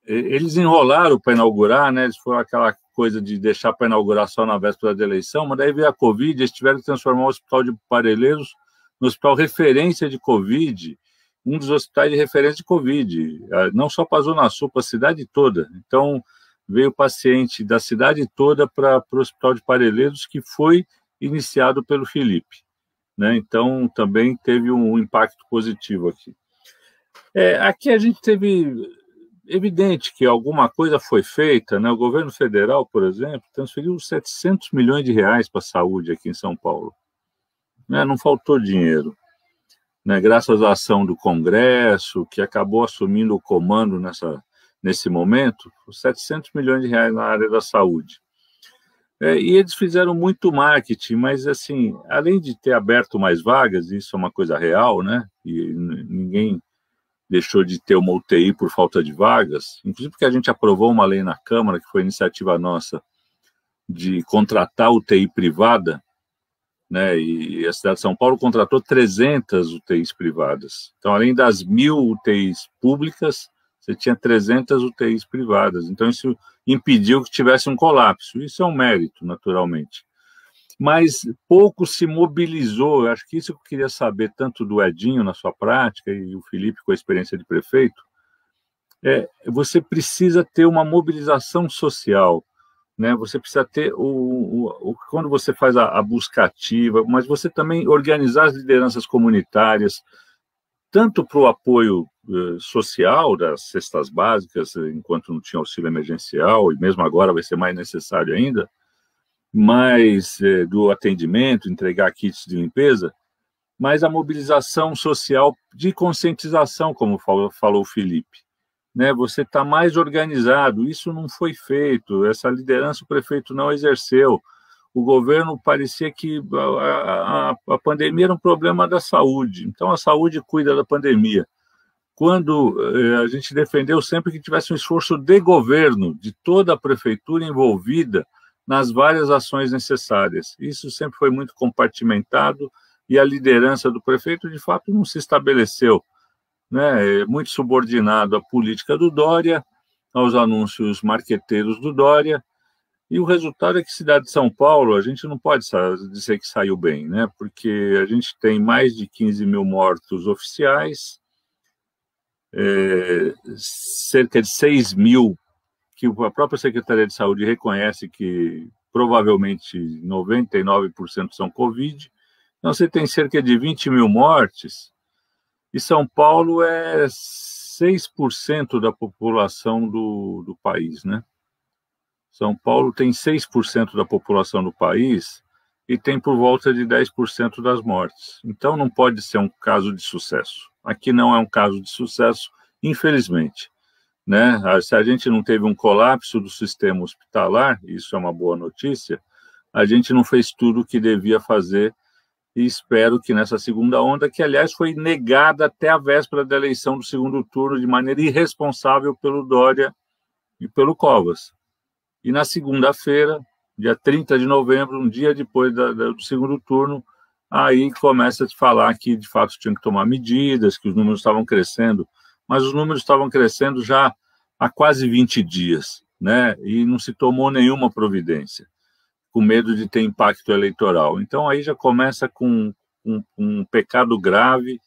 eles enrolaram para inaugurar, né? Eles foram aquela coisa de deixar para inaugurar só na véspera da eleição, mas daí veio a Covid, eles tiveram que transformar o Hospital de Parelheiros no hospital referência de Covid, um dos hospitais de referência de Covid, não só para a Zona Sul, para a cidade toda. Então, veio paciente da cidade toda para o Hospital de Parelheiros, que foi iniciado pelo Felipe, né? Então, também teve um impacto positivo aqui. Aqui a gente teve evidente que alguma coisa foi feita, né? O governo federal, por exemplo, transferiu 700 milhões de reais para a saúde aqui em São Paulo, né? Não faltou dinheiro, né? Graças à ação do Congresso, que acabou assumindo o comando nesse momento, 700 milhões de reais na área da saúde. E eles fizeram muito marketing, mas, assim, além de ter aberto mais vagas, isso é uma coisa real, né? E ninguém deixou de ter uma UTI por falta de vagas, inclusive porque a gente aprovou uma lei na Câmara, que foi iniciativa nossa, de contratar UTI privada, né? E a cidade de São Paulo contratou 300 UTIs privadas. Então, além das 1.000 UTIs públicas, você tinha 300 UTIs privadas. Então, isso impediu que tivesse um colapso. Isso é um mérito, naturalmente. Mas pouco se mobilizou. Eu acho que isso eu queria saber, tanto do Edinho, na sua prática, e o Felipe, com a experiência de prefeito. Você precisa ter uma mobilização social, né? Você precisa ter, quando você faz a busca ativa, mas você também organizar as lideranças comunitárias, tanto para o apoio social das cestas básicas, enquanto não tinha auxílio emergencial, e mesmo agora vai ser mais necessário ainda, mas do atendimento, entregar kits de limpeza, mas a mobilização social de conscientização, como falou o Felipe, né? Você está mais organizado, isso não foi feito, essa liderança o prefeito não exerceu. O governo parecia que a pandemia era um problema da saúde, então a saúde cuida da pandemia. Quando a gente defendeu sempre que tivesse um esforço de governo, de toda a prefeitura envolvida nas várias ações necessárias. Isso sempre foi muito compartimentado e a liderança do prefeito, de fato, não se estabeleceu, né? Muito subordinado à política do Dória, aos anúncios marqueteiros do Dória. E o resultado é que a cidade de São Paulo, a gente não pode dizer que saiu bem, né? Porque a gente tem mais de 15 mil mortos oficiais, cerca de 6 mil que a própria Secretaria de Saúde reconhece que provavelmente 99% são Covid. Então, você tem cerca de 20 mil mortes, e São Paulo é 6% da população do país, né? São Paulo tem 6% da população do país e tem por volta de 10% das mortes. Então, não pode ser um caso de sucesso. Aqui não é um caso de sucesso, infelizmente, né? Se a gente não teve um colapso do sistema hospitalar, isso é uma boa notícia, a gente não fez tudo o que devia fazer, e espero que nessa segunda onda, que aliás foi negada até a véspera da eleição do segundo turno de maneira irresponsável pelo Dória e pelo Covas. E na segunda-feira, dia 30 de novembro, um dia depois do segundo turno, aí começa a se falar que de fato tinham que tomar medidas, que os números estavam crescendo, mas os números estavam crescendo já há quase 20 dias, né? E não se tomou nenhuma providência, com medo de ter impacto eleitoral. Então, aí já começa com um pecado grave,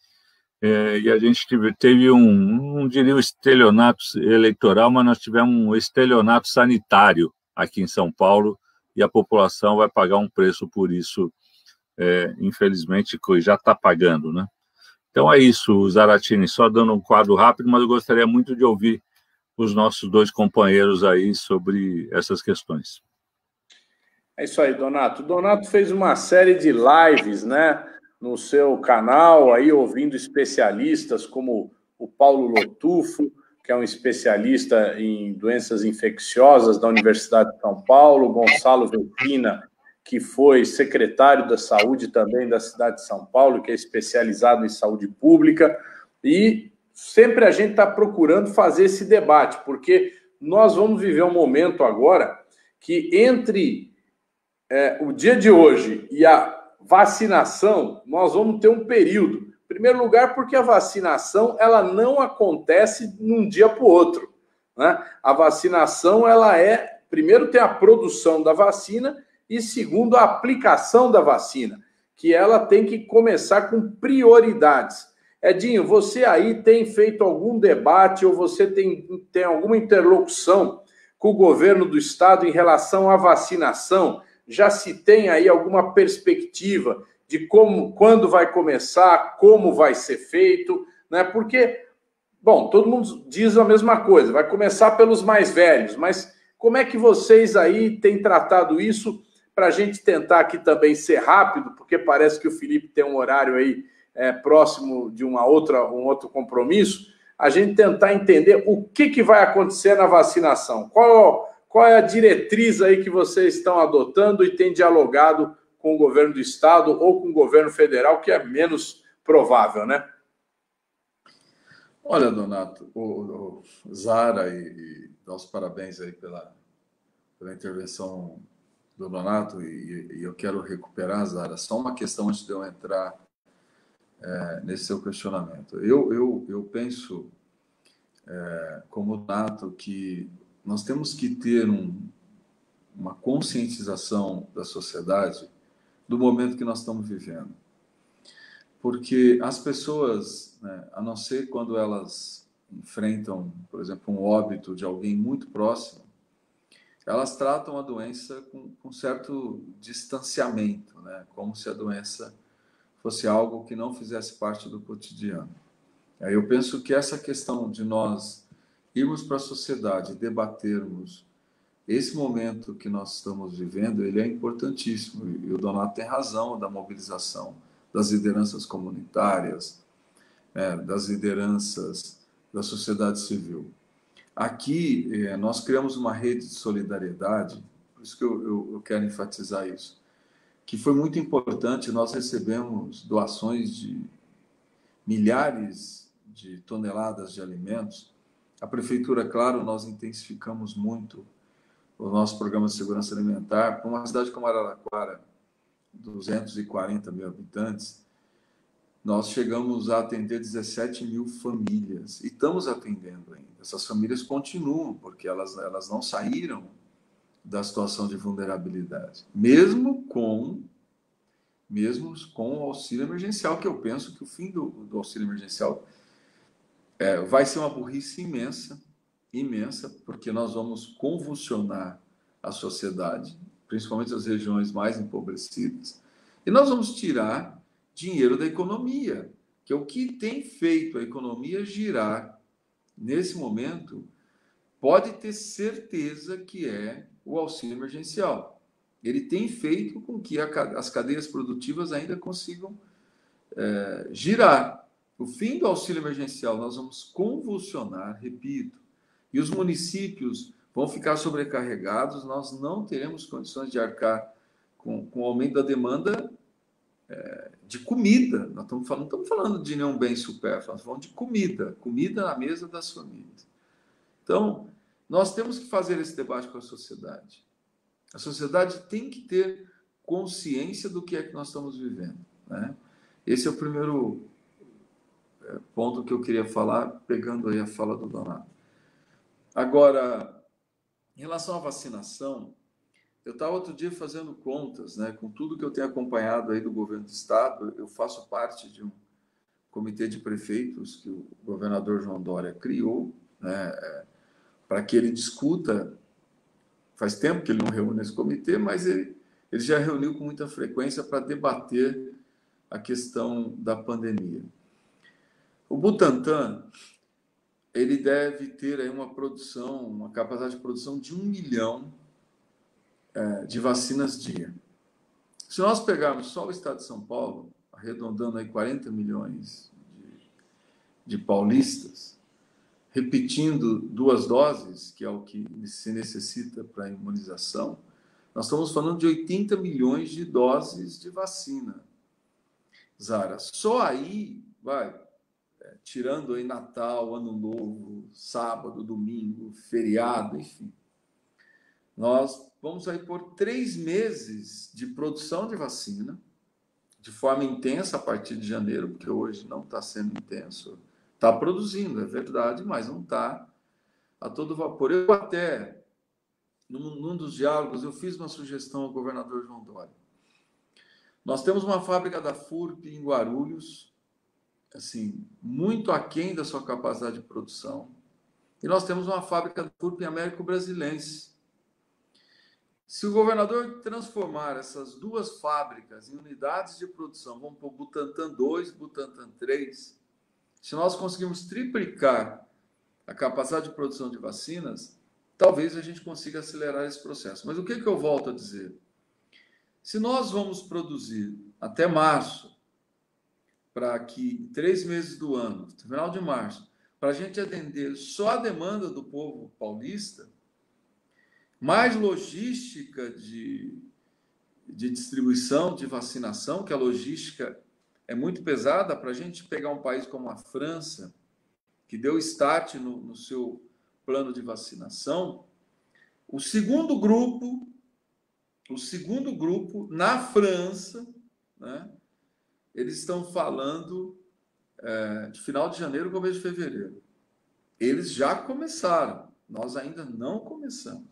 e a gente teve não diria um estelionato eleitoral, mas nós tivemos um estelionato sanitário aqui em São Paulo, e a população vai pagar um preço por isso, infelizmente, que já está pagando, né? Então é isso, Zaratini, só dando um quadro rápido, mas eu gostaria muito de ouvir os nossos dois companheiros aí sobre essas questões. É isso aí, Donato. O Donato fez uma série de lives, né, no seu canal, aí ouvindo especialistas como o Paulo Lotufo, que é um especialista em doenças infecciosas da Universidade de São Paulo, Gonçalo Veltina, que foi secretário da Saúde também da cidade de São Paulo, que é especializado em saúde pública, e sempre a gente está procurando fazer esse debate, porque nós vamos viver um momento agora que entre o dia de hoje e a vacinação, nós vamos ter um período. Em primeiro lugar, porque a vacinação ela não acontece de um dia para o outro, né? A vacinação, primeiro tem a produção da vacina, e segundo, a aplicação da vacina, que ela tem que começar com prioridades. Edinho, você aí tem feito algum debate ou você tem alguma interlocução com o governo do estado em relação à vacinação? Já se tem aí alguma perspectiva de quando vai começar, como vai ser feito, né? Porque, bom, todo mundo diz a mesma coisa, vai começar pelos mais velhos, mas como é que vocês aí têm tratado isso para a gente tentar aqui também ser rápido, porque parece que o Felipe tem um horário aí próximo de um outro compromisso, a gente tentar entender o que vai acontecer na vacinação. Qual é a diretriz aí que vocês estão adotando e têm dialogado com o governo do estado ou com o governo federal, que é menos provável, né? Olha, Donato, o Zara, e dá os parabéns aí pela intervenção do Donato, e eu quero recuperar, Zara, só uma questão antes de eu entrar nesse seu questionamento. Eu penso, como Donato, que nós temos que ter uma conscientização da sociedade do momento que nós estamos vivendo. Porque as pessoas, né, a não ser quando elas enfrentam, por exemplo, um óbito de alguém muito próximo, elas tratam a doença com certo distanciamento, né, como se a doença fosse algo que não fizesse parte do cotidiano. Aí eu penso que essa questão de nós irmos para a sociedade, debatermos esse momento que nós estamos vivendo, ele é importantíssimo. E o Donato tem razão da mobilização das lideranças comunitárias, das lideranças da sociedade civil. Aqui, nós criamos uma rede de solidariedade, por isso que eu quero enfatizar isso, que foi muito importante. Nós recebemos doações de milhares de toneladas de alimentos. A prefeitura, claro, nós intensificamos muito o nosso programa de segurança alimentar. Para uma cidade como Araraquara, 240 mil habitantes, nós chegamos a atender 17 mil famílias, e estamos atendendo ainda. Essas famílias continuam, porque elas não saíram da situação de vulnerabilidade, mesmo com o auxílio emergencial, que eu penso que o fim do auxílio emergencial vai ser uma burrice imensa, porque nós vamos convulsionar a sociedade, principalmente as regiões mais empobrecidas, e nós vamos tirar dinheiro da economia, que é o que tem feito a economia girar nesse momento. Pode ter certeza que é o auxílio emergencial. Ele tem feito com que as cadeias produtivas ainda consigam girar. O fim do auxílio emergencial, nós vamos convulsionar, repito, e os municípios vão ficar sobrecarregados, nós não teremos condições de arcar com o aumento da demanda de comida. Nós não estamos falando de nenhum bem supérfluo, nós estamos falando de comida na mesa das famílias. Então, nós temos que fazer esse debate com a sociedade. A sociedade tem que ter consciência do que é que nós estamos vivendo, né? Esse é o primeiro ponto que eu queria falar, pegando aí a fala do Donato. Agora, em relação à vacinação, eu estava outro dia fazendo contas, né, com tudo que eu tenho acompanhado aí do governo do estado. Eu faço parte de um comitê de prefeitos que o governador João Dória criou, né, para que ele discuta. Faz tempo que ele não reúne esse comitê, mas ele já reuniu com muita frequência para debater a questão da pandemia. O Butantan, ele deve ter aí uma capacidade de produção de 1 milhão de vacinas dia. Se nós pegarmos só o estado de São Paulo, arredondando aí 40 milhões de paulistas, repetindo 2 doses, que é o que se necessita para a imunização, nós estamos falando de 80 milhões de doses de vacina. Zara, só aí, tirando aí Natal, Ano Novo, sábado, domingo, feriado, enfim, nós vamos aí por 3 meses de produção de vacina, de forma intensa a partir de janeiro, porque hoje não está sendo intenso. Está produzindo, é verdade, mas não está a todo vapor. Eu até, num dos diálogos, eu fiz uma sugestão ao governador João Dória. Nós temos uma fábrica da FURP em Guarulhos, assim, muito aquém da sua capacidade de produção. E nós temos uma fábrica da FURP em Américo Brasilense. Se o governador transformar essas duas fábricas em unidades de produção, vamos pôr Butantan 2, Butantan 3, se nós conseguirmos triplicar a capacidade de produção de vacinas, talvez a gente consiga acelerar esse processo. Mas o que eu volto a dizer? Se nós vamos produzir até março, para que em 3 meses do ano, no final de março, para a gente atender só a demanda do povo paulista, mais logística de distribuição, de vacinação, que a logística é muito pesada para a gente pegar um país como a França, que deu start no seu plano de vacinação. O segundo grupo na França, né, eles estão falando de final de janeiro, começo de fevereiro. Eles já começaram, nós ainda não começamos.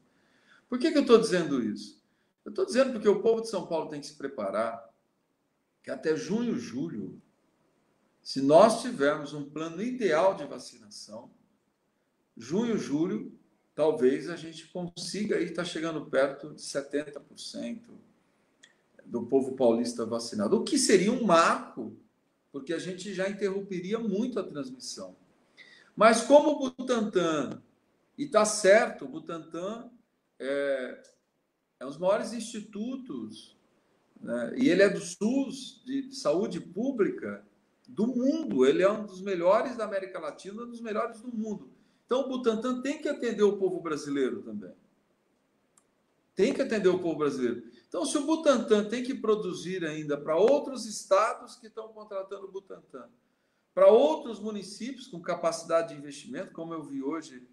Por que eu estou dizendo isso? Eu estou dizendo porque o povo de São Paulo tem que se preparar, que até junho, julho, se nós tivermos um plano ideal de vacinação, junho, julho, talvez a gente consiga estar chegando perto de 70% do povo paulista vacinado, o que seria um marco, porque a gente já interromperia muito a transmissão. Mas como o Butantan, e está certo, o Butantan é um dos maiores institutos, né, e ele é do SUS, de saúde pública, do mundo, ele é um dos melhores da América Latina, um dos melhores do mundo. Então, o Butantan tem que atender o povo brasileiro também. Tem que atender o povo brasileiro. Então, se o Butantan tem que produzir ainda para outros estados que estão contratando o Butantan, para outros municípios com capacidade de investimento, como eu vi hoje,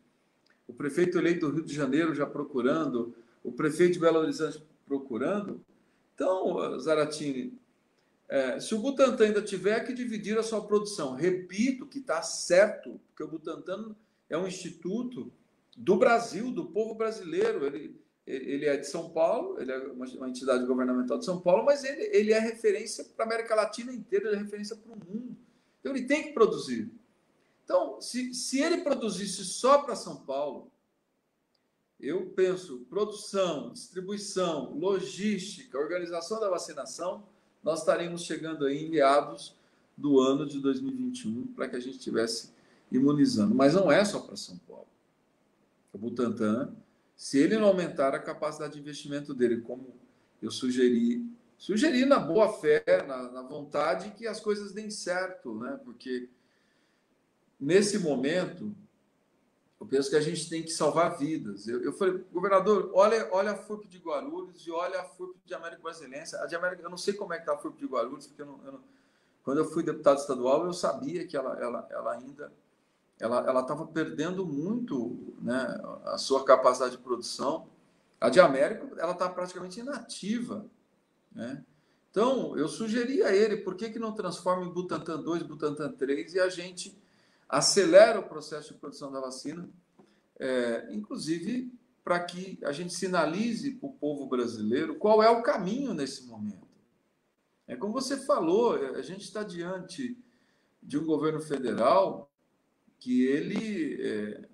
o prefeito eleito do Rio de Janeiro já procurando, o prefeito de Belo Horizonte procurando. Então, Zaratini, se o Butantan ainda tiver que dividir a sua produção, repito que está certo, porque o Butantan é um instituto do Brasil, do povo brasileiro. Ele é de São Paulo, ele é uma entidade governamental de São Paulo, mas ele é referência para a América Latina inteira, ele é referência para o mundo. Então, ele tem que produzir. Então, se ele produzisse só para São Paulo, eu penso, produção, distribuição, logística, organização da vacinação, nós estaremos chegando aí em meados do ano de 2021 para que a gente estivesse imunizando. Mas não é só para São Paulo. O Butantan, se ele não aumentar a capacidade de investimento dele, como eu sugeri na boa fé, na vontade que as coisas deem certo, né? Porque nesse momento, eu penso que a gente tem que salvar vidas. Eu falei, governador, olha a FURP de Guarulhos e olha a FURP de Américo Brasilense. A de América, eu não sei como é que está a FURP de Guarulhos, porque quando eu fui deputado estadual, eu sabia que ela ainda estava perdendo muito, né, a sua capacidade de produção. A de Américo, ela está praticamente inativa, né? Então, eu sugeri a ele, por que não transforma em Butantan 2, Butantan 3 e a gente acelera o processo de produção da vacina, inclusive para que a gente sinalize para o povo brasileiro qual é o caminho nesse momento. É como você falou, a gente está diante de um governo federal que ele...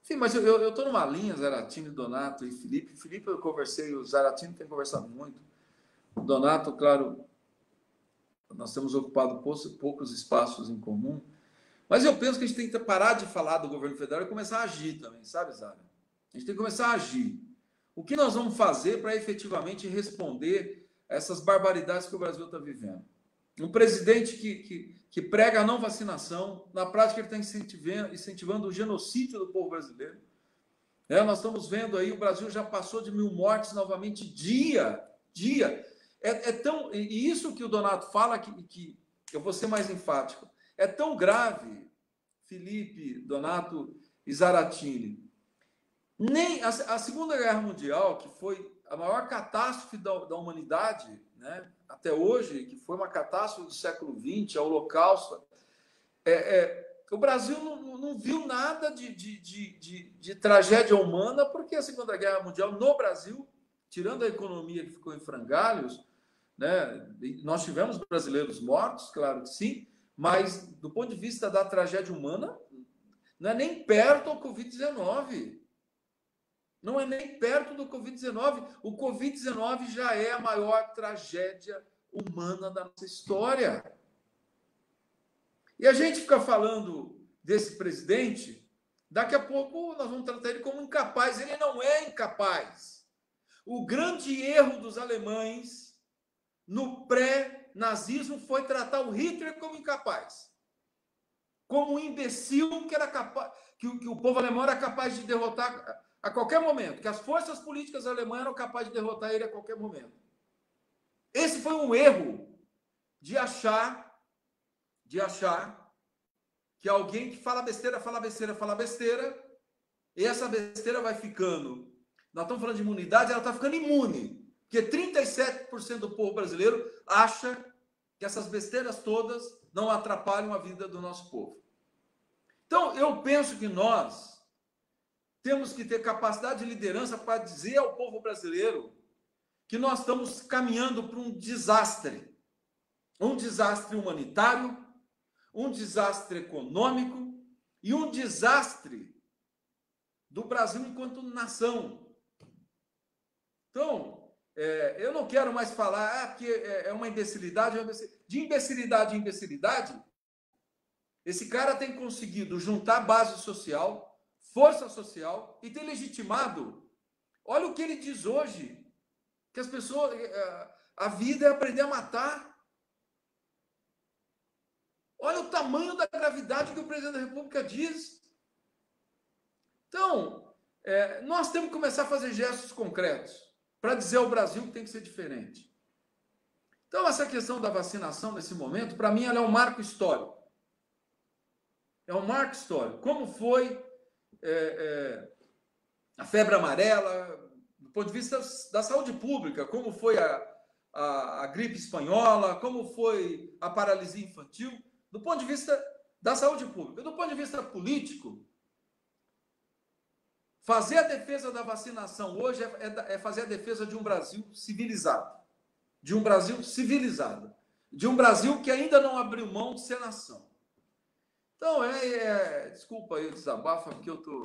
Enfim, mas eu estou numa linha, Zaratini, Donato e Felipe. Felipe eu conversei, o Zaratini tem conversado muito. O Donato, claro, nós temos ocupado poucos espaços em comum, mas eu penso que a gente tem que parar de falar do governo federal e começar a agir também, sabe, Zara? A gente tem que começar a agir. O que nós vamos fazer para efetivamente responder a essas barbaridades que o Brasil está vivendo? Um presidente que prega a não vacinação, na prática ele está incentivando o genocídio do povo brasileiro. Nós estamos vendo aí, o Brasil já passou de 1.000 mortes novamente dia. E isso que o Donato fala, que eu vou ser mais enfático, é tão grave, Felipe, Donato e Zaratini. Nem a Segunda Guerra Mundial, que foi a maior catástrofe da humanidade, né, até hoje, que foi uma catástrofe do século XX, a Holocausto, o Brasil não viu nada de tragédia humana, porque a Segunda Guerra Mundial no Brasil, tirando a economia que ficou em frangalhos, né? Nós tivemos brasileiros mortos, claro que sim, mas do ponto de vista da tragédia humana, não é nem perto do Covid-19. Não é nem perto do Covid-19. O Covid-19 já é a maior tragédia humana da nossa história. E a gente fica falando desse presidente, daqui a pouco nós vamos tratar ele como incapaz. Ele não é incapaz. O grande erro dos alemães no pré-nazismo foi tratar o Hitler como incapaz. Como um imbecil que era capaz, que o povo alemão era capaz de derrotar a qualquer momento, que as forças políticas alemãs eram capazes de derrotar ele a qualquer momento. Esse foi um erro de achar que alguém que fala besteira, e essa besteira vai ficando. Nós estamos falando de imunidade, ela está ficando imune. Porque 37% do povo brasileiro acha que essas besteiras todas não atrapalham a vida do nosso povo. Então, eu penso que nós temos que ter capacidade de liderança para dizer ao povo brasileiro que nós estamos caminhando para um desastre humanitário, um desastre econômico e um desastre do Brasil enquanto nação. Então, eu não quero mais falar que é uma imbecilidade, de imbecilidade em imbecilidade. Esse cara tem conseguido juntar base social, força social e tem legitimado. Olha o que ele diz hoje, que as pessoas, a vida é aprender a matar. Olha o tamanho da gravidade que o presidente da República diz. Então, nós temos que começar a fazer gestos concretos para dizer ao Brasil que tem que ser diferente. Então, essa questão da vacinação nesse momento, para mim, ela é um marco histórico. É um marco histórico. Como foi a febre amarela, do ponto de vista da saúde pública, como foi a gripe espanhola, como foi a paralisia infantil, do ponto de vista da saúde pública. Do ponto de vista político, fazer a defesa da vacinação hoje é fazer a defesa de um Brasil civilizado. De um Brasil civilizado. De um Brasil que ainda não abriu mão de ser nação. Então, desculpa aí o desabafo, porque eu estou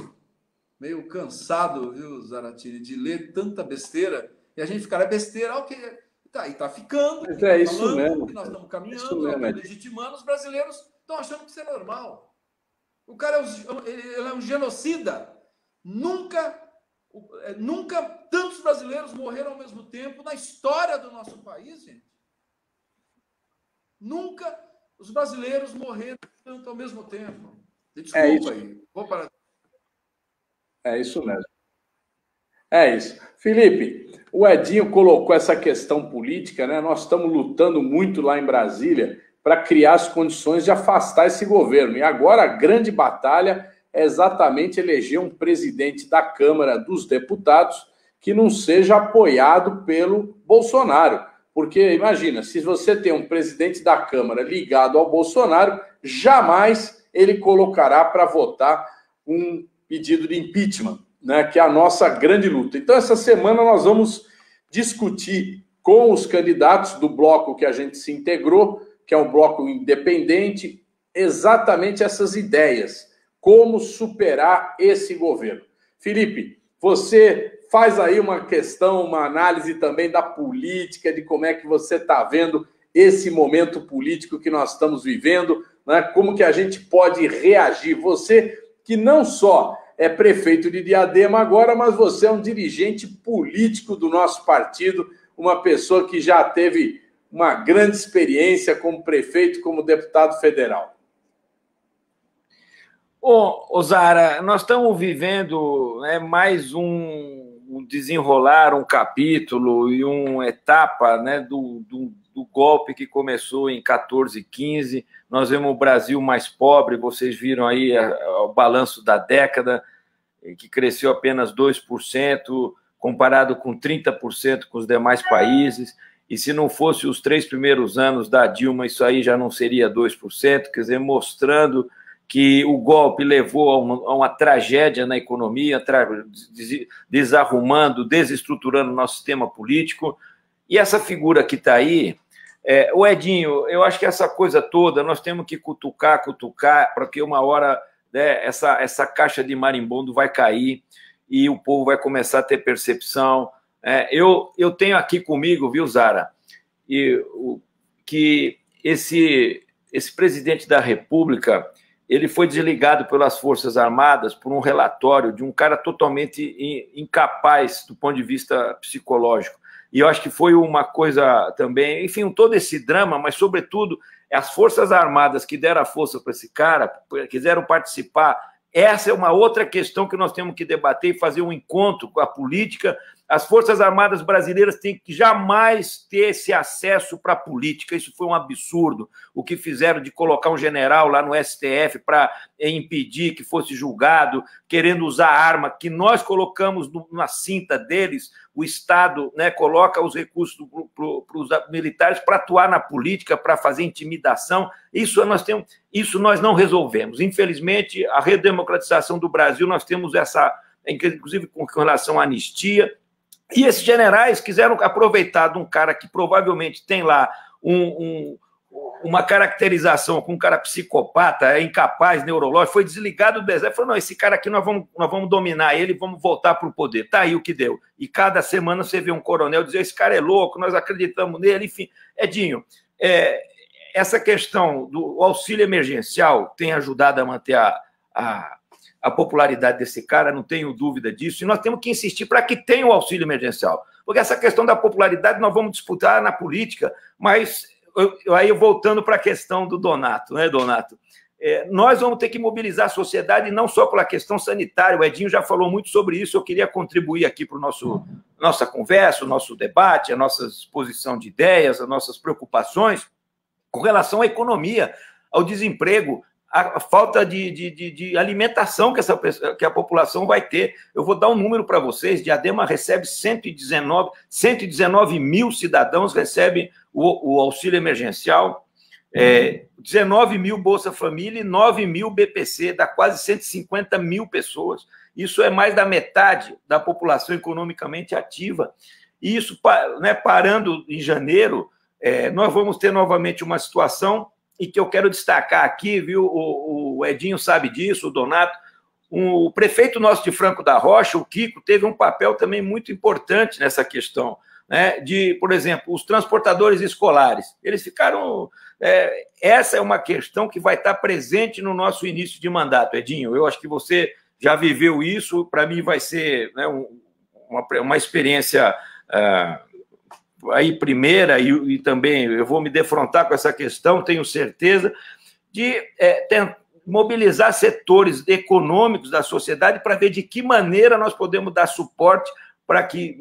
meio cansado, viu, Zaratini, de ler tanta besteira, e a gente fica, besteira, o que está ficando, mas é isso falando, mesmo, que nós estamos caminhando, nós estamos legitimando, os brasileiros estão achando que isso é normal. O cara ele é um genocida. Nunca tantos brasileiros morreram ao mesmo tempo na história do nosso país, gente. Nunca os brasileiros morreram tanto ao mesmo tempo. Desculpa aí. Vou parar. É isso mesmo. É isso. Felipe, o Edinho colocou essa questão política, né? Nós estamos lutando muito lá em Brasília para criar as condições de afastar esse governo. E agora a grande batalha é exatamente eleger um presidente da Câmara dos Deputados que não seja apoiado pelo Bolsonaro. Porque, imagina, se você tem um presidente da Câmara ligado ao Bolsonaro, jamais ele colocará para votar um pedido de impeachment, né, que é a nossa grande luta. Então, essa semana nós vamos discutir com os candidatos do bloco que a gente se integrou, que é um bloco independente, exatamente essas ideias. Como superar esse governo. Felipe, você faz aí uma questão, uma análise também da política, de como é que você está vendo esse momento político que nós estamos vivendo, né? Como que a gente pode reagir. Você que não só é prefeito de Diadema agora, mas você é um dirigente político do nosso partido, uma pessoa que já teve uma grande experiência como prefeito, como deputado federal. Ô, Zara, nós estamos vivendo mais um desenrolar, um capítulo e uma etapa, né, do golpe que começou em 14 e 15. Nós vemos o Brasil mais pobre, vocês viram aí o balanço da década, que cresceu apenas 2%, comparado com 30% com os demais países. E se não fosse os 3 primeiros anos da Dilma, isso aí já não seria 2%, quer dizer, mostrando que o golpe levou a uma tragédia na economia, desarrumando, desestruturando o nosso sistema político. E essa figura que está aí, o Edinho, eu acho que essa coisa toda nós temos que cutucar, porque uma hora, né, essa caixa de marimbondo vai cair e o povo vai começar a ter percepção. Eu tenho aqui comigo, viu, Zara, que esse presidente da República, ele foi desligado pelas Forças Armadas por um relatório de um cara totalmente incapaz do ponto de vista psicológico. E eu acho que foi uma coisa também, enfim, todo esse drama, mas, sobretudo, as Forças Armadas que deram a força para esse cara, quiseram participar. Essa é uma outra questão que nós temos que debater e fazer um encontro com a política. As Forças Armadas brasileiras têm que jamais ter esse acesso para a política. Isso foi um absurdo. O que fizeram de colocar um general lá no STF para impedir que fosse julgado, querendo usar arma, que nós colocamos na cinta deles. O Estado, né, coloca os recursos para os militares para atuar na política, para fazer intimidação. Isso nós não resolvemos. Infelizmente, a redemocratização do Brasil, nós temos essa, inclusive com relação à anistia. E esses generais quiseram aproveitar de um cara que provavelmente tem lá uma caracterização com um cara psicopata, incapaz, neurológico, foi desligado do exército, falou, não, esse cara aqui nós vamos dominar ele, vamos voltar para o poder. Tá aí o que deu. E cada semana você vê um coronel dizer, esse cara é louco, nós acreditamos nele, enfim. Edinho, essa questão do auxílio emergencial tem ajudado a manter a popularidade desse cara, não tenho dúvida disso, e nós temos que insistir para que tenha o auxílio emergencial, porque essa questão da popularidade nós vamos disputar na política, mas aí voltando para a questão do Donato, né, Donato? Nós vamos ter que mobilizar a sociedade não só pela questão sanitária, o Edinho já falou muito sobre isso, eu queria contribuir aqui para nossa conversa, o nosso debate, a nossa exposição de ideias, as nossas preocupações com relação à economia, ao desemprego, a falta de alimentação que a população vai ter. Eu vou dar um número para vocês, Diadema recebe 119 mil cidadãos recebem o auxílio emergencial, 19 mil Bolsa Família e 9 mil BPC, dá quase 150 mil pessoas. Isso é mais da metade da população economicamente ativa. E isso, né, parando em janeiro, nós vamos ter novamente uma situação e que eu quero destacar aqui, viu? O Edinho sabe disso, o Donato. O prefeito nosso de Franco da Rocha, o Kiko, teve um papel também muito importante nessa questão, né? Por exemplo, os transportadores escolares. Eles ficaram... essa é uma questão que vai estar presente no nosso início de mandato, Edinho. Eu acho que você já viveu isso, para mim vai ser, né, uma experiência... aí primeira, e também eu vou me defrontar com essa questão, tenho certeza, de mobilizar setores econômicos da sociedade para ver de que maneira nós podemos dar suporte para que,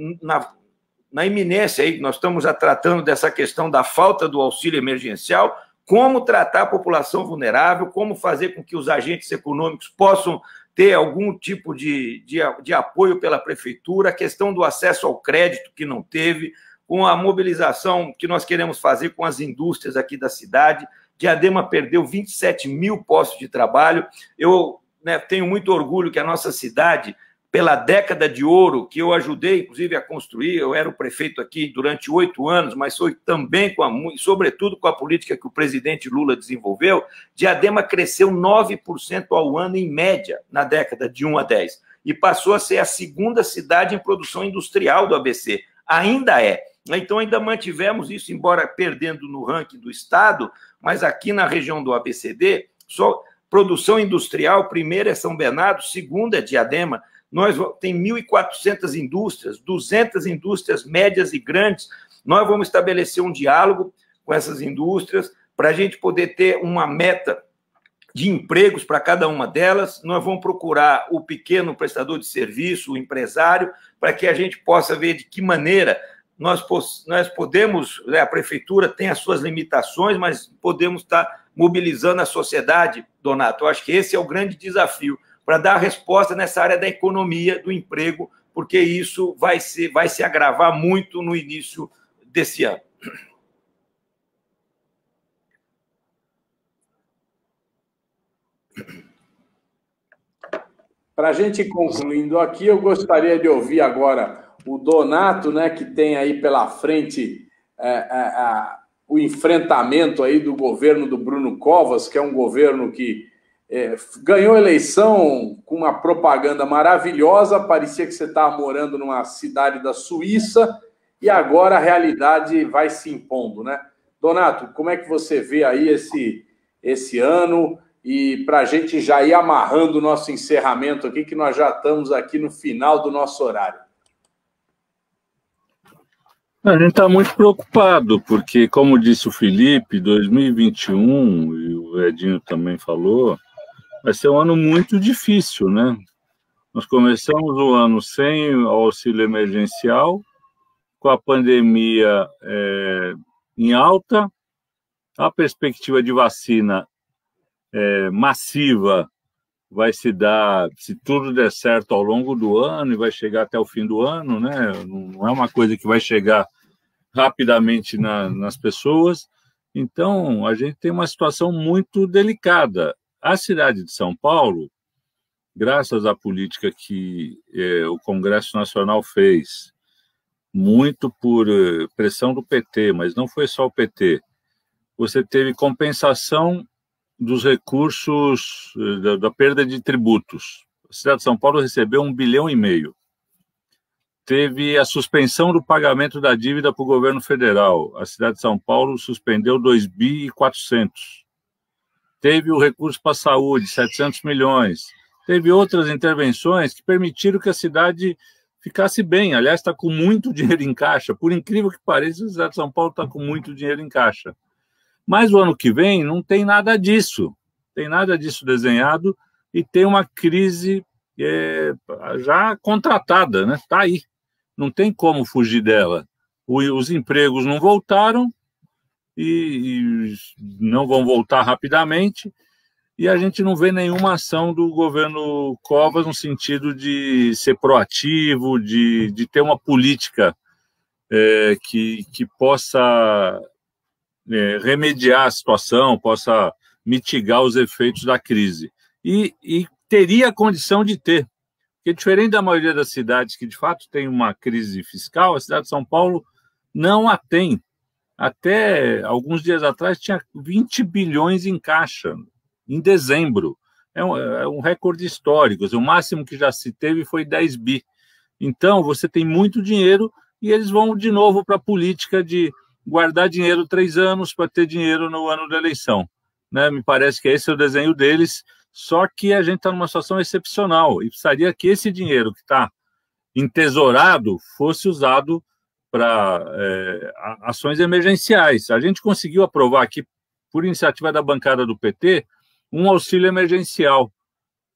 na iminência, aí, nós estamos já tratando dessa questão da falta do auxílio emergencial, como tratar a população vulnerável, como fazer com que os agentes econômicos possam ter algum tipo de apoio pela prefeitura, a questão do acesso ao crédito que não teve, com a mobilização que nós queremos fazer com as indústrias aqui da cidade. Diadema perdeu 27 mil postos de trabalho. Eu, né, tenho muito orgulho que a nossa cidade, pela década de ouro, que eu ajudei, inclusive, a construir, eu era o prefeito aqui durante 8 anos, mas foi também, sobretudo, com a política que o presidente Lula desenvolveu, Diadema cresceu 9% ao ano, em média, na década de 1 a 10, e passou a ser a segunda cidade em produção industrial do ABC. Ainda é. Então, ainda mantivemos isso, embora perdendo no ranking do Estado, mas aqui na região do ABCD, só produção industrial, primeiro é São Bernardo, segundo é Diadema, nós tem 1.400 indústrias, 200 indústrias médias e grandes, nós vamos estabelecer um diálogo com essas indústrias para a gente poder ter uma meta de empregos para cada uma delas, nós vamos procurar o pequeno prestador de serviço, o empresário, para que a gente possa ver de que maneira nós podemos, né, a prefeitura tem as suas limitações, mas podemos estar mobilizando a sociedade, Donato. Eu acho que esse é o grande desafio, para dar resposta nessa área da economia, do emprego, porque isso vai se agravar muito no início desse ano. Para a gente ir concluindo aqui, eu gostaria de ouvir agora o Donato, né, que tem aí pela frente o enfrentamento aí do governo do Bruno Covas, que é um governo que ganhou a eleição com uma propaganda maravilhosa, parecia que você estava morando numa cidade da Suíça, e agora a realidade vai se impondo, né? Donato, como é que você vê aí esse ano? E para a gente já ir amarrando o nosso encerramento aqui, que nós já estamos aqui no final do nosso horário. A gente está muito preocupado, porque, como disse o Felipe, 2021, e o Edinho também falou, vai ser um ano muito difícil, né? Nós começamos o ano sem auxílio emergencial, com a pandemia em alta, a perspectiva de vacina massiva vai se dar, se tudo der certo, ao longo do ano e vai chegar até o fim do ano, né? Não é uma coisa que vai chegar rapidamente nas pessoas. Então, a gente tem uma situação muito delicada. A cidade de São Paulo, graças à política que o Congresso Nacional fez, muito por pressão do PT, mas não foi só o PT, você teve compensação dos recursos da perda de tributos. A cidade de São Paulo recebeu 1,5 bilhão. Teve a suspensão do pagamento da dívida para o governo federal. A cidade de São Paulo suspendeu 2,4 bilhões. Teve o recurso para a saúde, 700 milhões. Teve outras intervenções que permitiram que a cidade ficasse bem. Aliás, está com muito dinheiro em caixa. Por incrível que pareça, a cidade de São Paulo está com muito dinheiro em caixa. Mas o ano que vem não tem nada disso. Tem nada disso desenhado e tem uma crise já contratada, né? Está aí. Não tem como fugir dela. Os empregos não voltaram e não vão voltar rapidamente e a gente não vê nenhuma ação do governo Covas no sentido de ser proativo, de ter uma política que possa remediar a situação, possa mitigar os efeitos da crise. E teria a condição de ter. Porque, diferente da maioria das cidades que, de fato, tem uma crise fiscal, a cidade de São Paulo não a tem. Até alguns dias atrás, tinha 20 bilhões em caixa, em dezembro. É um recorde histórico. O máximo que já se teve foi 10 bi. Então, você tem muito dinheiro e eles vão, de novo, para a política de guardar dinheiro 3 anos para ter dinheiro no ano da eleição, né? Me parece que esse é o desenho deles, só que a gente está numa situação excepcional e precisaria que esse dinheiro que está entesourado fosse usado para ações emergenciais. A gente conseguiu aprovar aqui, por iniciativa da bancada do PT, um auxílio emergencial,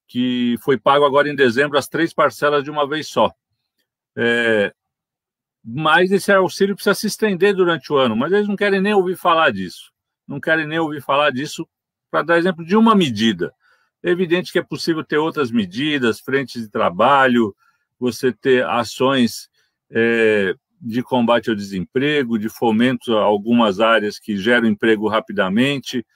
que foi pago agora em dezembro, as 3 parcelas de uma vez só. Mas esse auxílio precisa se estender durante o ano, mas eles não querem nem ouvir falar disso. Não querem nem ouvir falar disso para dar exemplo de uma medida. É evidente que é possível ter outras medidas, frentes de trabalho, você ter ações de combate ao desemprego, de fomento a algumas áreas que geram emprego rapidamente.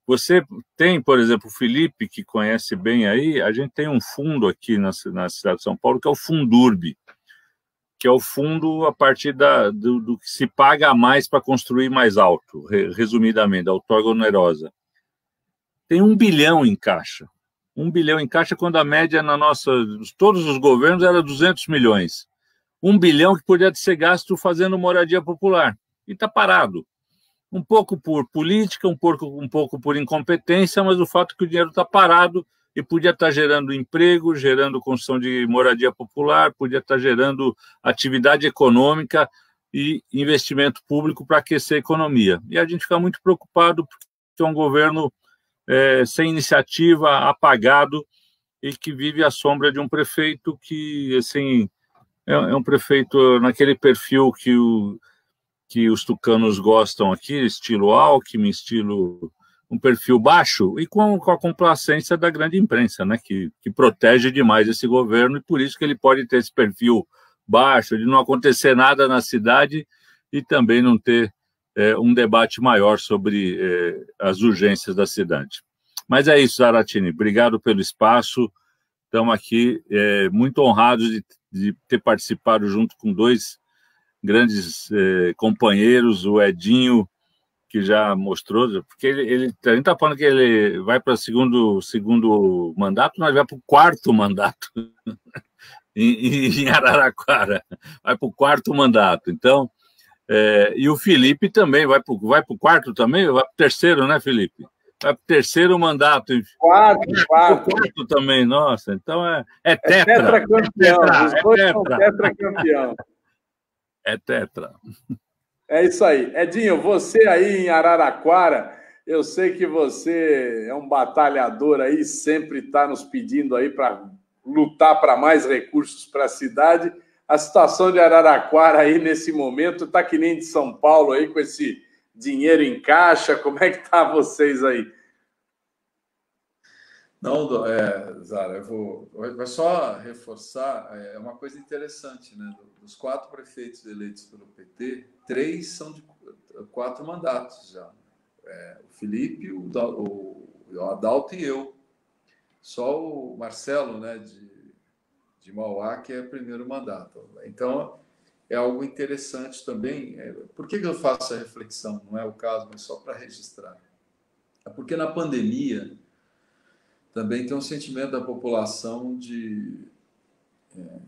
Você tem, por exemplo, o Felipe, que conhece bem aí, a gente tem um fundo aqui na cidade de São Paulo, que é o Fundurb, que é o fundo a partir do que se paga a mais para construir mais alto, resumidamente, da outorga onerosa. Tem 1 bilhão em caixa. 1 bilhão em caixa, quando a média todos os governos era 200 milhões. 1 bilhão que podia ser gasto fazendo moradia popular. E está parado. Um pouco por política, um pouco por incompetência, mas o fato é que o dinheiro está parado e podia estar gerando emprego, gerando construção de moradia popular, podia estar gerando atividade econômica e investimento público para aquecer a economia. E a gente fica muito preocupado porque é um governo sem iniciativa, apagado, e que vive à sombra de um prefeito que, assim, é um prefeito naquele perfil que os tucanos gostam aqui, estilo Alckmin, estilo um perfil baixo, e com a complacência da grande imprensa, né, que protege demais esse governo, e por isso que ele pode ter esse perfil baixo, de não acontecer nada na cidade e também não ter um debate maior sobre as urgências da cidade. Mas é isso, Zaratini, obrigado pelo espaço, estamos aqui muito honrados de ter participado junto com dois grandes companheiros, o Edinho, que já mostrou, porque a gente está falando que ele vai para o segundo mandato, mas vai para o quarto mandato em Araraquara, vai para o quarto mandato. Então, e o Felipe também vai para o quarto também, vai para o terceiro, né, Felipe? Vai para o terceiro mandato. Quarto também, nossa. Então é tetra. Tetracampeão. Os dois são tetracampeão. É tetra. É isso aí. Edinho, você aí em Araraquara, eu sei que você é um batalhador aí, sempre está nos pedindo aí para lutar para mais recursos para a cidade. A situação de Araraquara aí nesse momento está que nem de São Paulo aí, com esse dinheiro em caixa. Como é que tá vocês aí? Não, Zara, vou só reforçar, é uma coisa interessante, né? Dos 4 prefeitos eleitos pelo PT, 3 são de 4 mandatos já. O Felipe, o Adalto e eu. Só o Marcelo, né, de Mauá, que é o primeiro mandato. Então, é algo interessante também. Por que eu faço essa reflexão? Não é o caso, mas só para registrar. É porque na pandemia também tem um sentimento da população de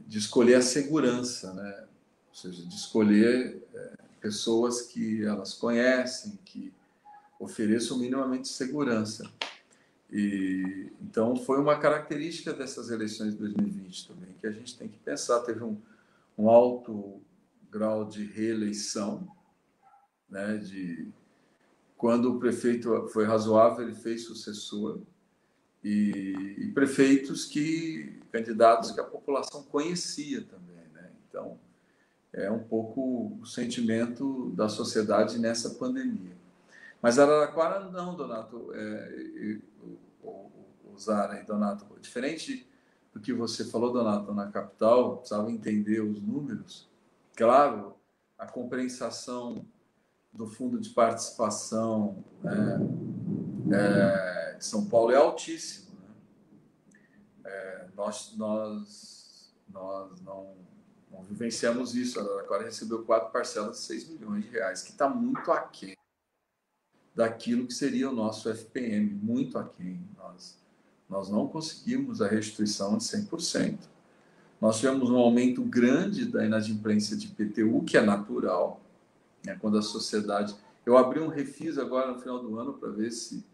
escolher a segurança, né? Ou seja, de escolher pessoas que elas conhecem, que ofereçam minimamente segurança. E então foi uma característica dessas eleições de 2020 também, que a gente tem que pensar. Teve um alto grau de reeleição, né? Quando o prefeito foi razoável, ele fez sucessor. E prefeitos candidatos que a população conhecia também, né? Então, é um pouco o sentimento da sociedade nessa pandemia. Mas Araraquara não, Donato, o Zara e Donato, diferente do que você falou, Donato, na capital, precisava entender os números. Claro, a compensação do fundo de participação, né, de São Paulo é altíssimo. Né? Nós não vivenciamos isso. A Araraquara recebeu 4 parcelas de 6 milhões de reais, que está muito aquém daquilo que seria o nosso FPM, muito aquém. Nós não conseguimos a restituição de 100%. Nós tivemos um aumento grande da inadimplência de IPTU, que é natural, né? Quando a sociedade... Eu abri um refis agora no final do ano para ver se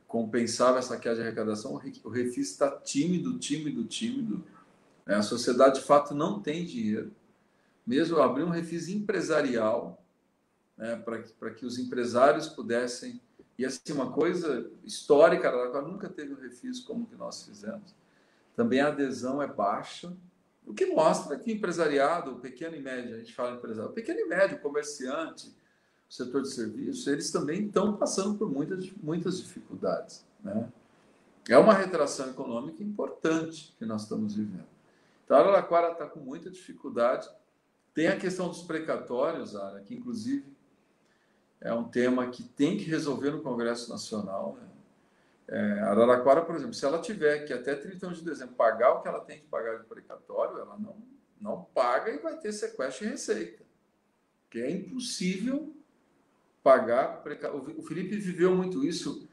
compensava essa queda de arrecadação. O refis está tímido. Né? A sociedade, de fato, não tem dinheiro. Mesmo eu abri um refis empresarial, né, para que os empresários pudessem... E assim, uma coisa histórica, ela nunca teve um refis como o que nós fizemos. Também a adesão é baixa, o que mostra que o empresariado, o pequeno e médio, a gente fala empresariado, o pequeno e médio, o comerciante, o setor de serviços, eles também estão passando por muitas dificuldades. Né? É uma retração econômica importante que nós estamos vivendo. Então, a Araraquara está com muita dificuldade. Tem a questão dos precatórios, Ara, que inclusive é um tema que tem que resolver no Congresso Nacional. Né? A Araraquara, por exemplo, se ela tiver que até 31 de dezembro pagar o que ela tem que pagar de precatório, ela não paga e vai ter sequestro de receita. Porque é impossível pagar. O Felipe viveu muito isso.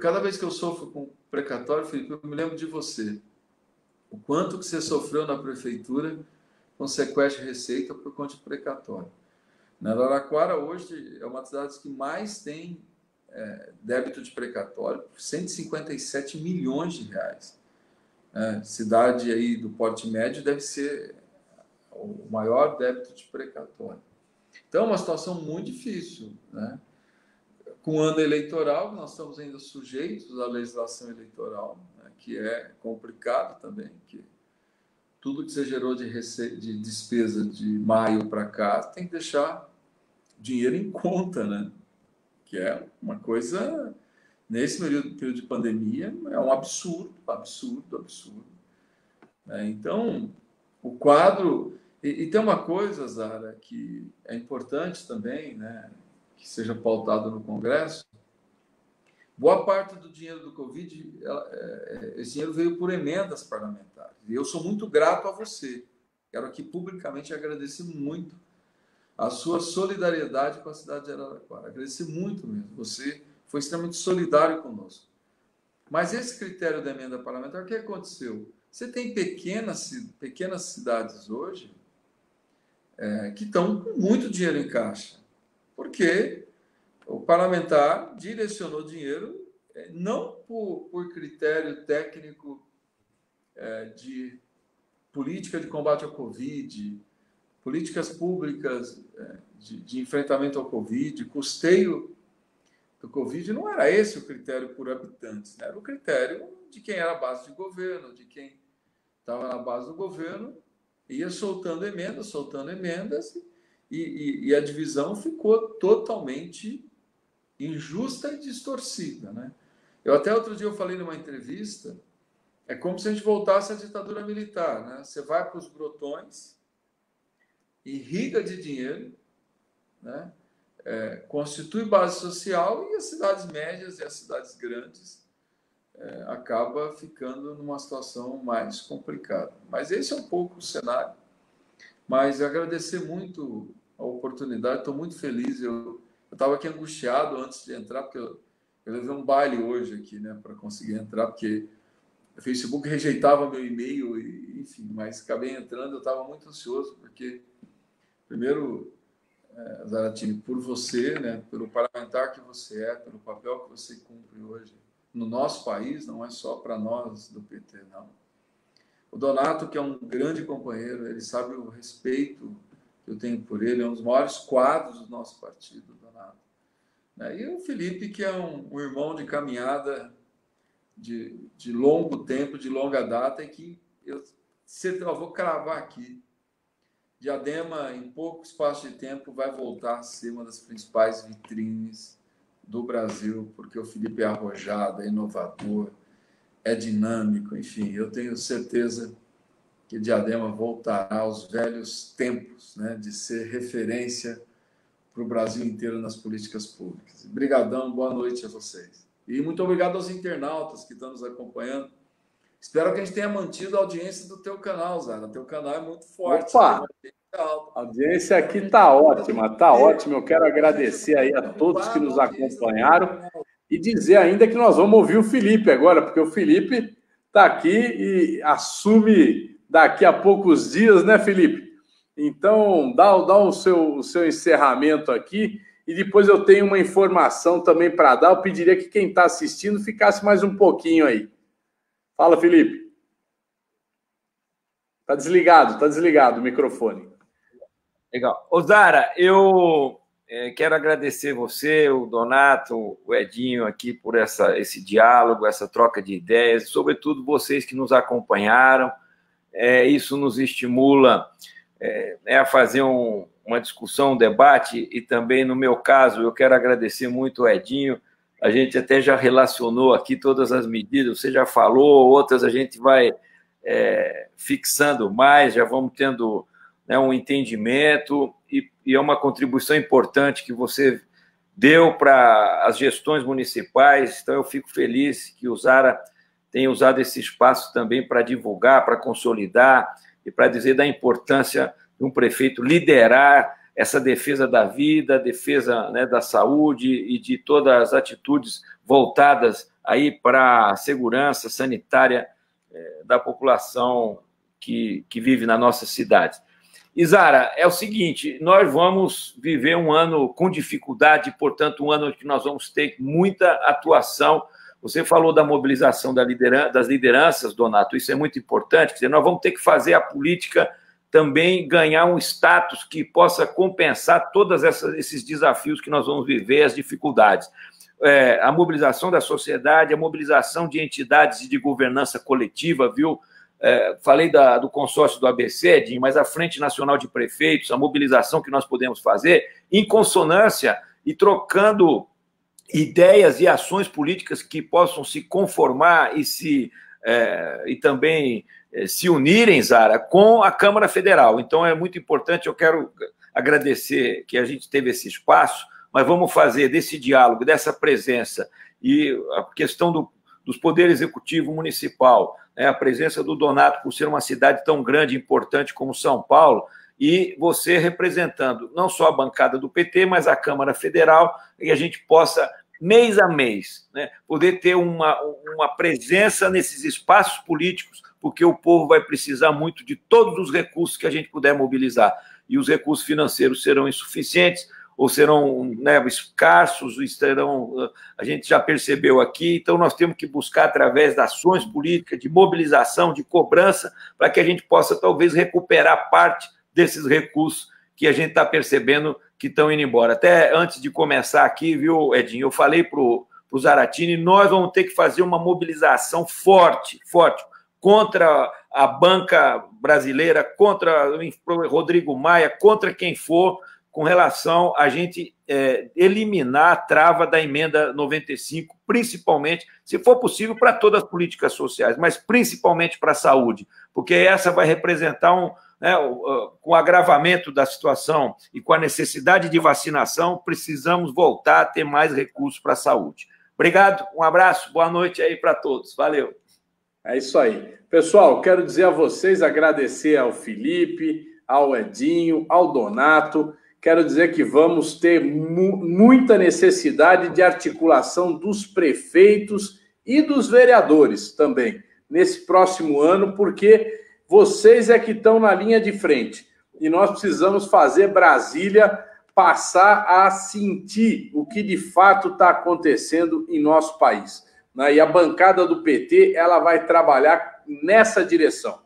Cada vez que eu sofro com precatório, Felipe, eu me lembro de você. O quanto que você sofreu na prefeitura com sequestro de receita por conta de precatório. Na Araraquara, hoje, é uma das cidades que mais tem débito de precatório, 157 milhões de reais. Cidade aí do porte médio deve ser o maior débito de precatório. Então, é uma situação muito difícil. Né? Com o ano eleitoral, nós estamos ainda sujeitos à legislação eleitoral, né, que é complicado também, que tudo que você gerou de despesa de maio para cá tem que deixar dinheiro em conta, né? Que é uma coisa, nesse período de pandemia, é um absurdo. Então, o quadro... E tem uma coisa, Zara, que é importante também, né, que seja pautado no Congresso. Boa parte do dinheiro do Covid, esse dinheiro veio por emendas parlamentares. E eu sou muito grato a você, Quero aqui publicamente agradecer muito a sua solidariedade com a cidade de Araraquara. Agradecer muito mesmo. Você foi extremamente solidário conosco. Mas esse critério da emenda parlamentar, o que aconteceu? Você tem pequenas cidades hoje que estão com muito dinheiro em caixa, porque o parlamentar direcionou dinheiro não por critério técnico de política de combate ao Covid, políticas públicas de enfrentamento ao Covid, custeio do Covid, não era esse o critério por habitantes, né? Era o critério de quem era a base de governo, de quem estava na base do governo, ia soltando emendas, e a divisão ficou totalmente injusta e distorcida, né? Eu até outro dia eu falei numa entrevista, é como se a gente voltasse à ditadura militar, né? Você vai para os brotões, irriga de dinheiro, né? Constitui base social, e as cidades médias e as cidades grandes acaba ficando numa situação mais complicada. Mas esse é um pouco o cenário. Mas agradecer muito a oportunidade, estou muito feliz. Eu estava aqui angustiado antes de entrar, porque eu levei um baile hoje aqui, né, para conseguir entrar, porque o Facebook rejeitava meu e-mail, enfim, mas acabei entrando. Eu estava muito ansioso, porque, primeiro, Zaratini, por você, né, pelo parlamentar que você é, pelo papel que você cumpre hoje no nosso país, não é só para nós do PT, não. O Donato, que é um grande companheiro, ele sabe o respeito que eu tenho por ele, é um dos maiores quadros do nosso partido, Donato. E o Felipe, que é um irmão de caminhada de longo tempo, de longa data, e que eu vou cravar aqui. Diadema, em pouco espaço de tempo, vai voltar a ser uma das principais vitrines do Brasil, porque o Felipe é arrojado, é inovador, é dinâmico, enfim, eu tenho certeza que Diadema voltará aos velhos tempos, né, de ser referência para o Brasil inteiro nas políticas públicas. Obrigadão, boa noite a vocês. E muito obrigado aos internautas que estão nos acompanhando. Espero que a gente tenha mantido a audiência do teu canal, Zara. O teu canal é muito forte. Opa! A audiência aqui está ótima, está ótima. Eu quero agradecer aí a todos que nos acompanharam e dizer ainda que nós vamos ouvir o Felipe agora, porque o Felipe está aqui e assume daqui a poucos dias, né, Felipe? Então, dá o seu encerramento aqui e depois eu tenho uma informação também para dar. Eu pediria que quem está assistindo ficasse mais um pouquinho aí. Fala, Felipe. Está desligado o microfone. Legal. Ô, Zara, eu quero agradecer você, o Donato, o Edinho aqui por esse diálogo, essa troca de ideias, sobretudo vocês que nos acompanharam. Isso nos estimula a fazer uma discussão, um debate, e também, no meu caso, eu quero agradecer muito o Edinho. A gente até já relacionou aqui todas as medidas, você já falou, outras a gente vai fixando mais, já vamos tendo um entendimento, e é uma contribuição importante que você deu para as gestões municipais. Então, eu fico feliz que o Zara tenha usado esse espaço também para divulgar, para consolidar e para dizer da importância de um prefeito liderar essa defesa da vida, defesa, né, da saúde e de todas as atitudes voltadas aí para a segurança sanitária da população que vive na nossa cidade. E, Zara, é o seguinte, nós vamos viver um ano com dificuldade, portanto, um ano que nós vamos ter muita atuação. Você falou da mobilização das lideranças, Donato, isso é muito importante. Quer dizer, nós vamos ter que fazer a política também ganhar um status que possa compensar todos esses desafios que nós vamos viver, as dificuldades. A mobilização da sociedade, a mobilização de entidades de governança coletiva, viu? Falei do consórcio do ABC, Edinho, mas a Frente Nacional de Prefeitos, a mobilização que nós podemos fazer em consonância e trocando ideias e ações políticas que possam se conformar e também se unirem, Zara, com a Câmara Federal. Então, é muito importante, eu quero agradecer que a gente teve esse espaço, mas vamos fazer desse diálogo, dessa presença, e a questão dos poderes executivo municipal, a presença do Donato, por ser uma cidade tão grande e importante como São Paulo, e você representando não só a bancada do PT, mas a Câmara Federal, e a gente possa, mês a mês, né, poder ter uma presença nesses espaços políticos, porque o povo vai precisar muito de todos os recursos que a gente puder mobilizar. E os recursos financeiros serão insuficientes, ou serão, né, escassos, a gente já percebeu aqui, então nós temos que buscar através de ações políticas, de mobilização, de cobrança, para que a gente possa talvez recuperar parte desses recursos que a gente está percebendo que estão indo embora. Até antes de começar aqui, viu, Edinho, eu falei para o Zaratini, nós vamos ter que fazer uma mobilização forte, contra a banca brasileira, contra o Rodrigo Maia, contra quem for, com relação a gente eliminar a trava da emenda 95, principalmente, se for possível, para todas as políticas sociais, mas principalmente para a saúde, porque essa vai representar com o agravamento da situação e com a necessidade de vacinação, precisamos voltar a ter mais recursos para a saúde. Obrigado, um abraço, boa noite aí para todos, valeu. É isso aí. Pessoal, quero dizer a vocês, agradecer ao Felipe, ao Edinho, ao Donato. Quero dizer que vamos ter muita necessidade de articulação dos prefeitos e dos vereadores também nesse próximo ano, porque vocês é que estão na linha de frente. E nós precisamos fazer Brasília passar a sentir o que de fato está acontecendo em nosso país. E a bancada do PT ela vai trabalhar nessa direção.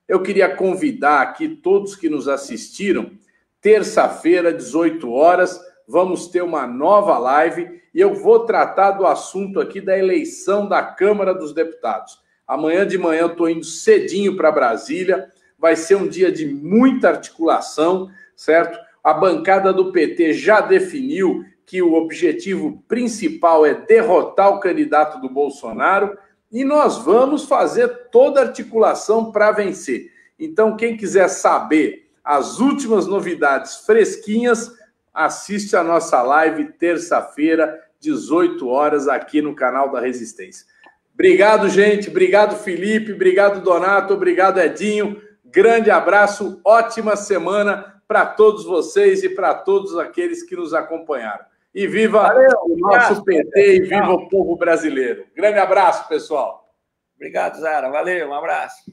Eu queria convidar aqui todos que nos assistiram, terça-feira, 18 horas, vamos ter uma nova live e eu vou tratar do assunto aqui da eleição da Câmara dos Deputados. Amanhã de manhã eu estou indo cedinho para Brasília, vai ser um dia de muita articulação, certo? A bancada do PT já definiu que o objetivo principal é derrotar o candidato do Bolsonaro e nós vamos fazer toda a articulação para vencer. Então, quem quiser saber as últimas novidades fresquinhas, assiste a nossa live terça-feira, 18 horas, aqui no canal da Resistência. Obrigado, gente. Obrigado, Felipe. Obrigado, Donato. Obrigado, Edinho. Grande abraço. Ótima semana para todos vocês e para todos aqueles que nos acompanharam. E viva o nosso PT e viva o povo brasileiro. Grande abraço, pessoal. Obrigado, Zara. Valeu, um abraço.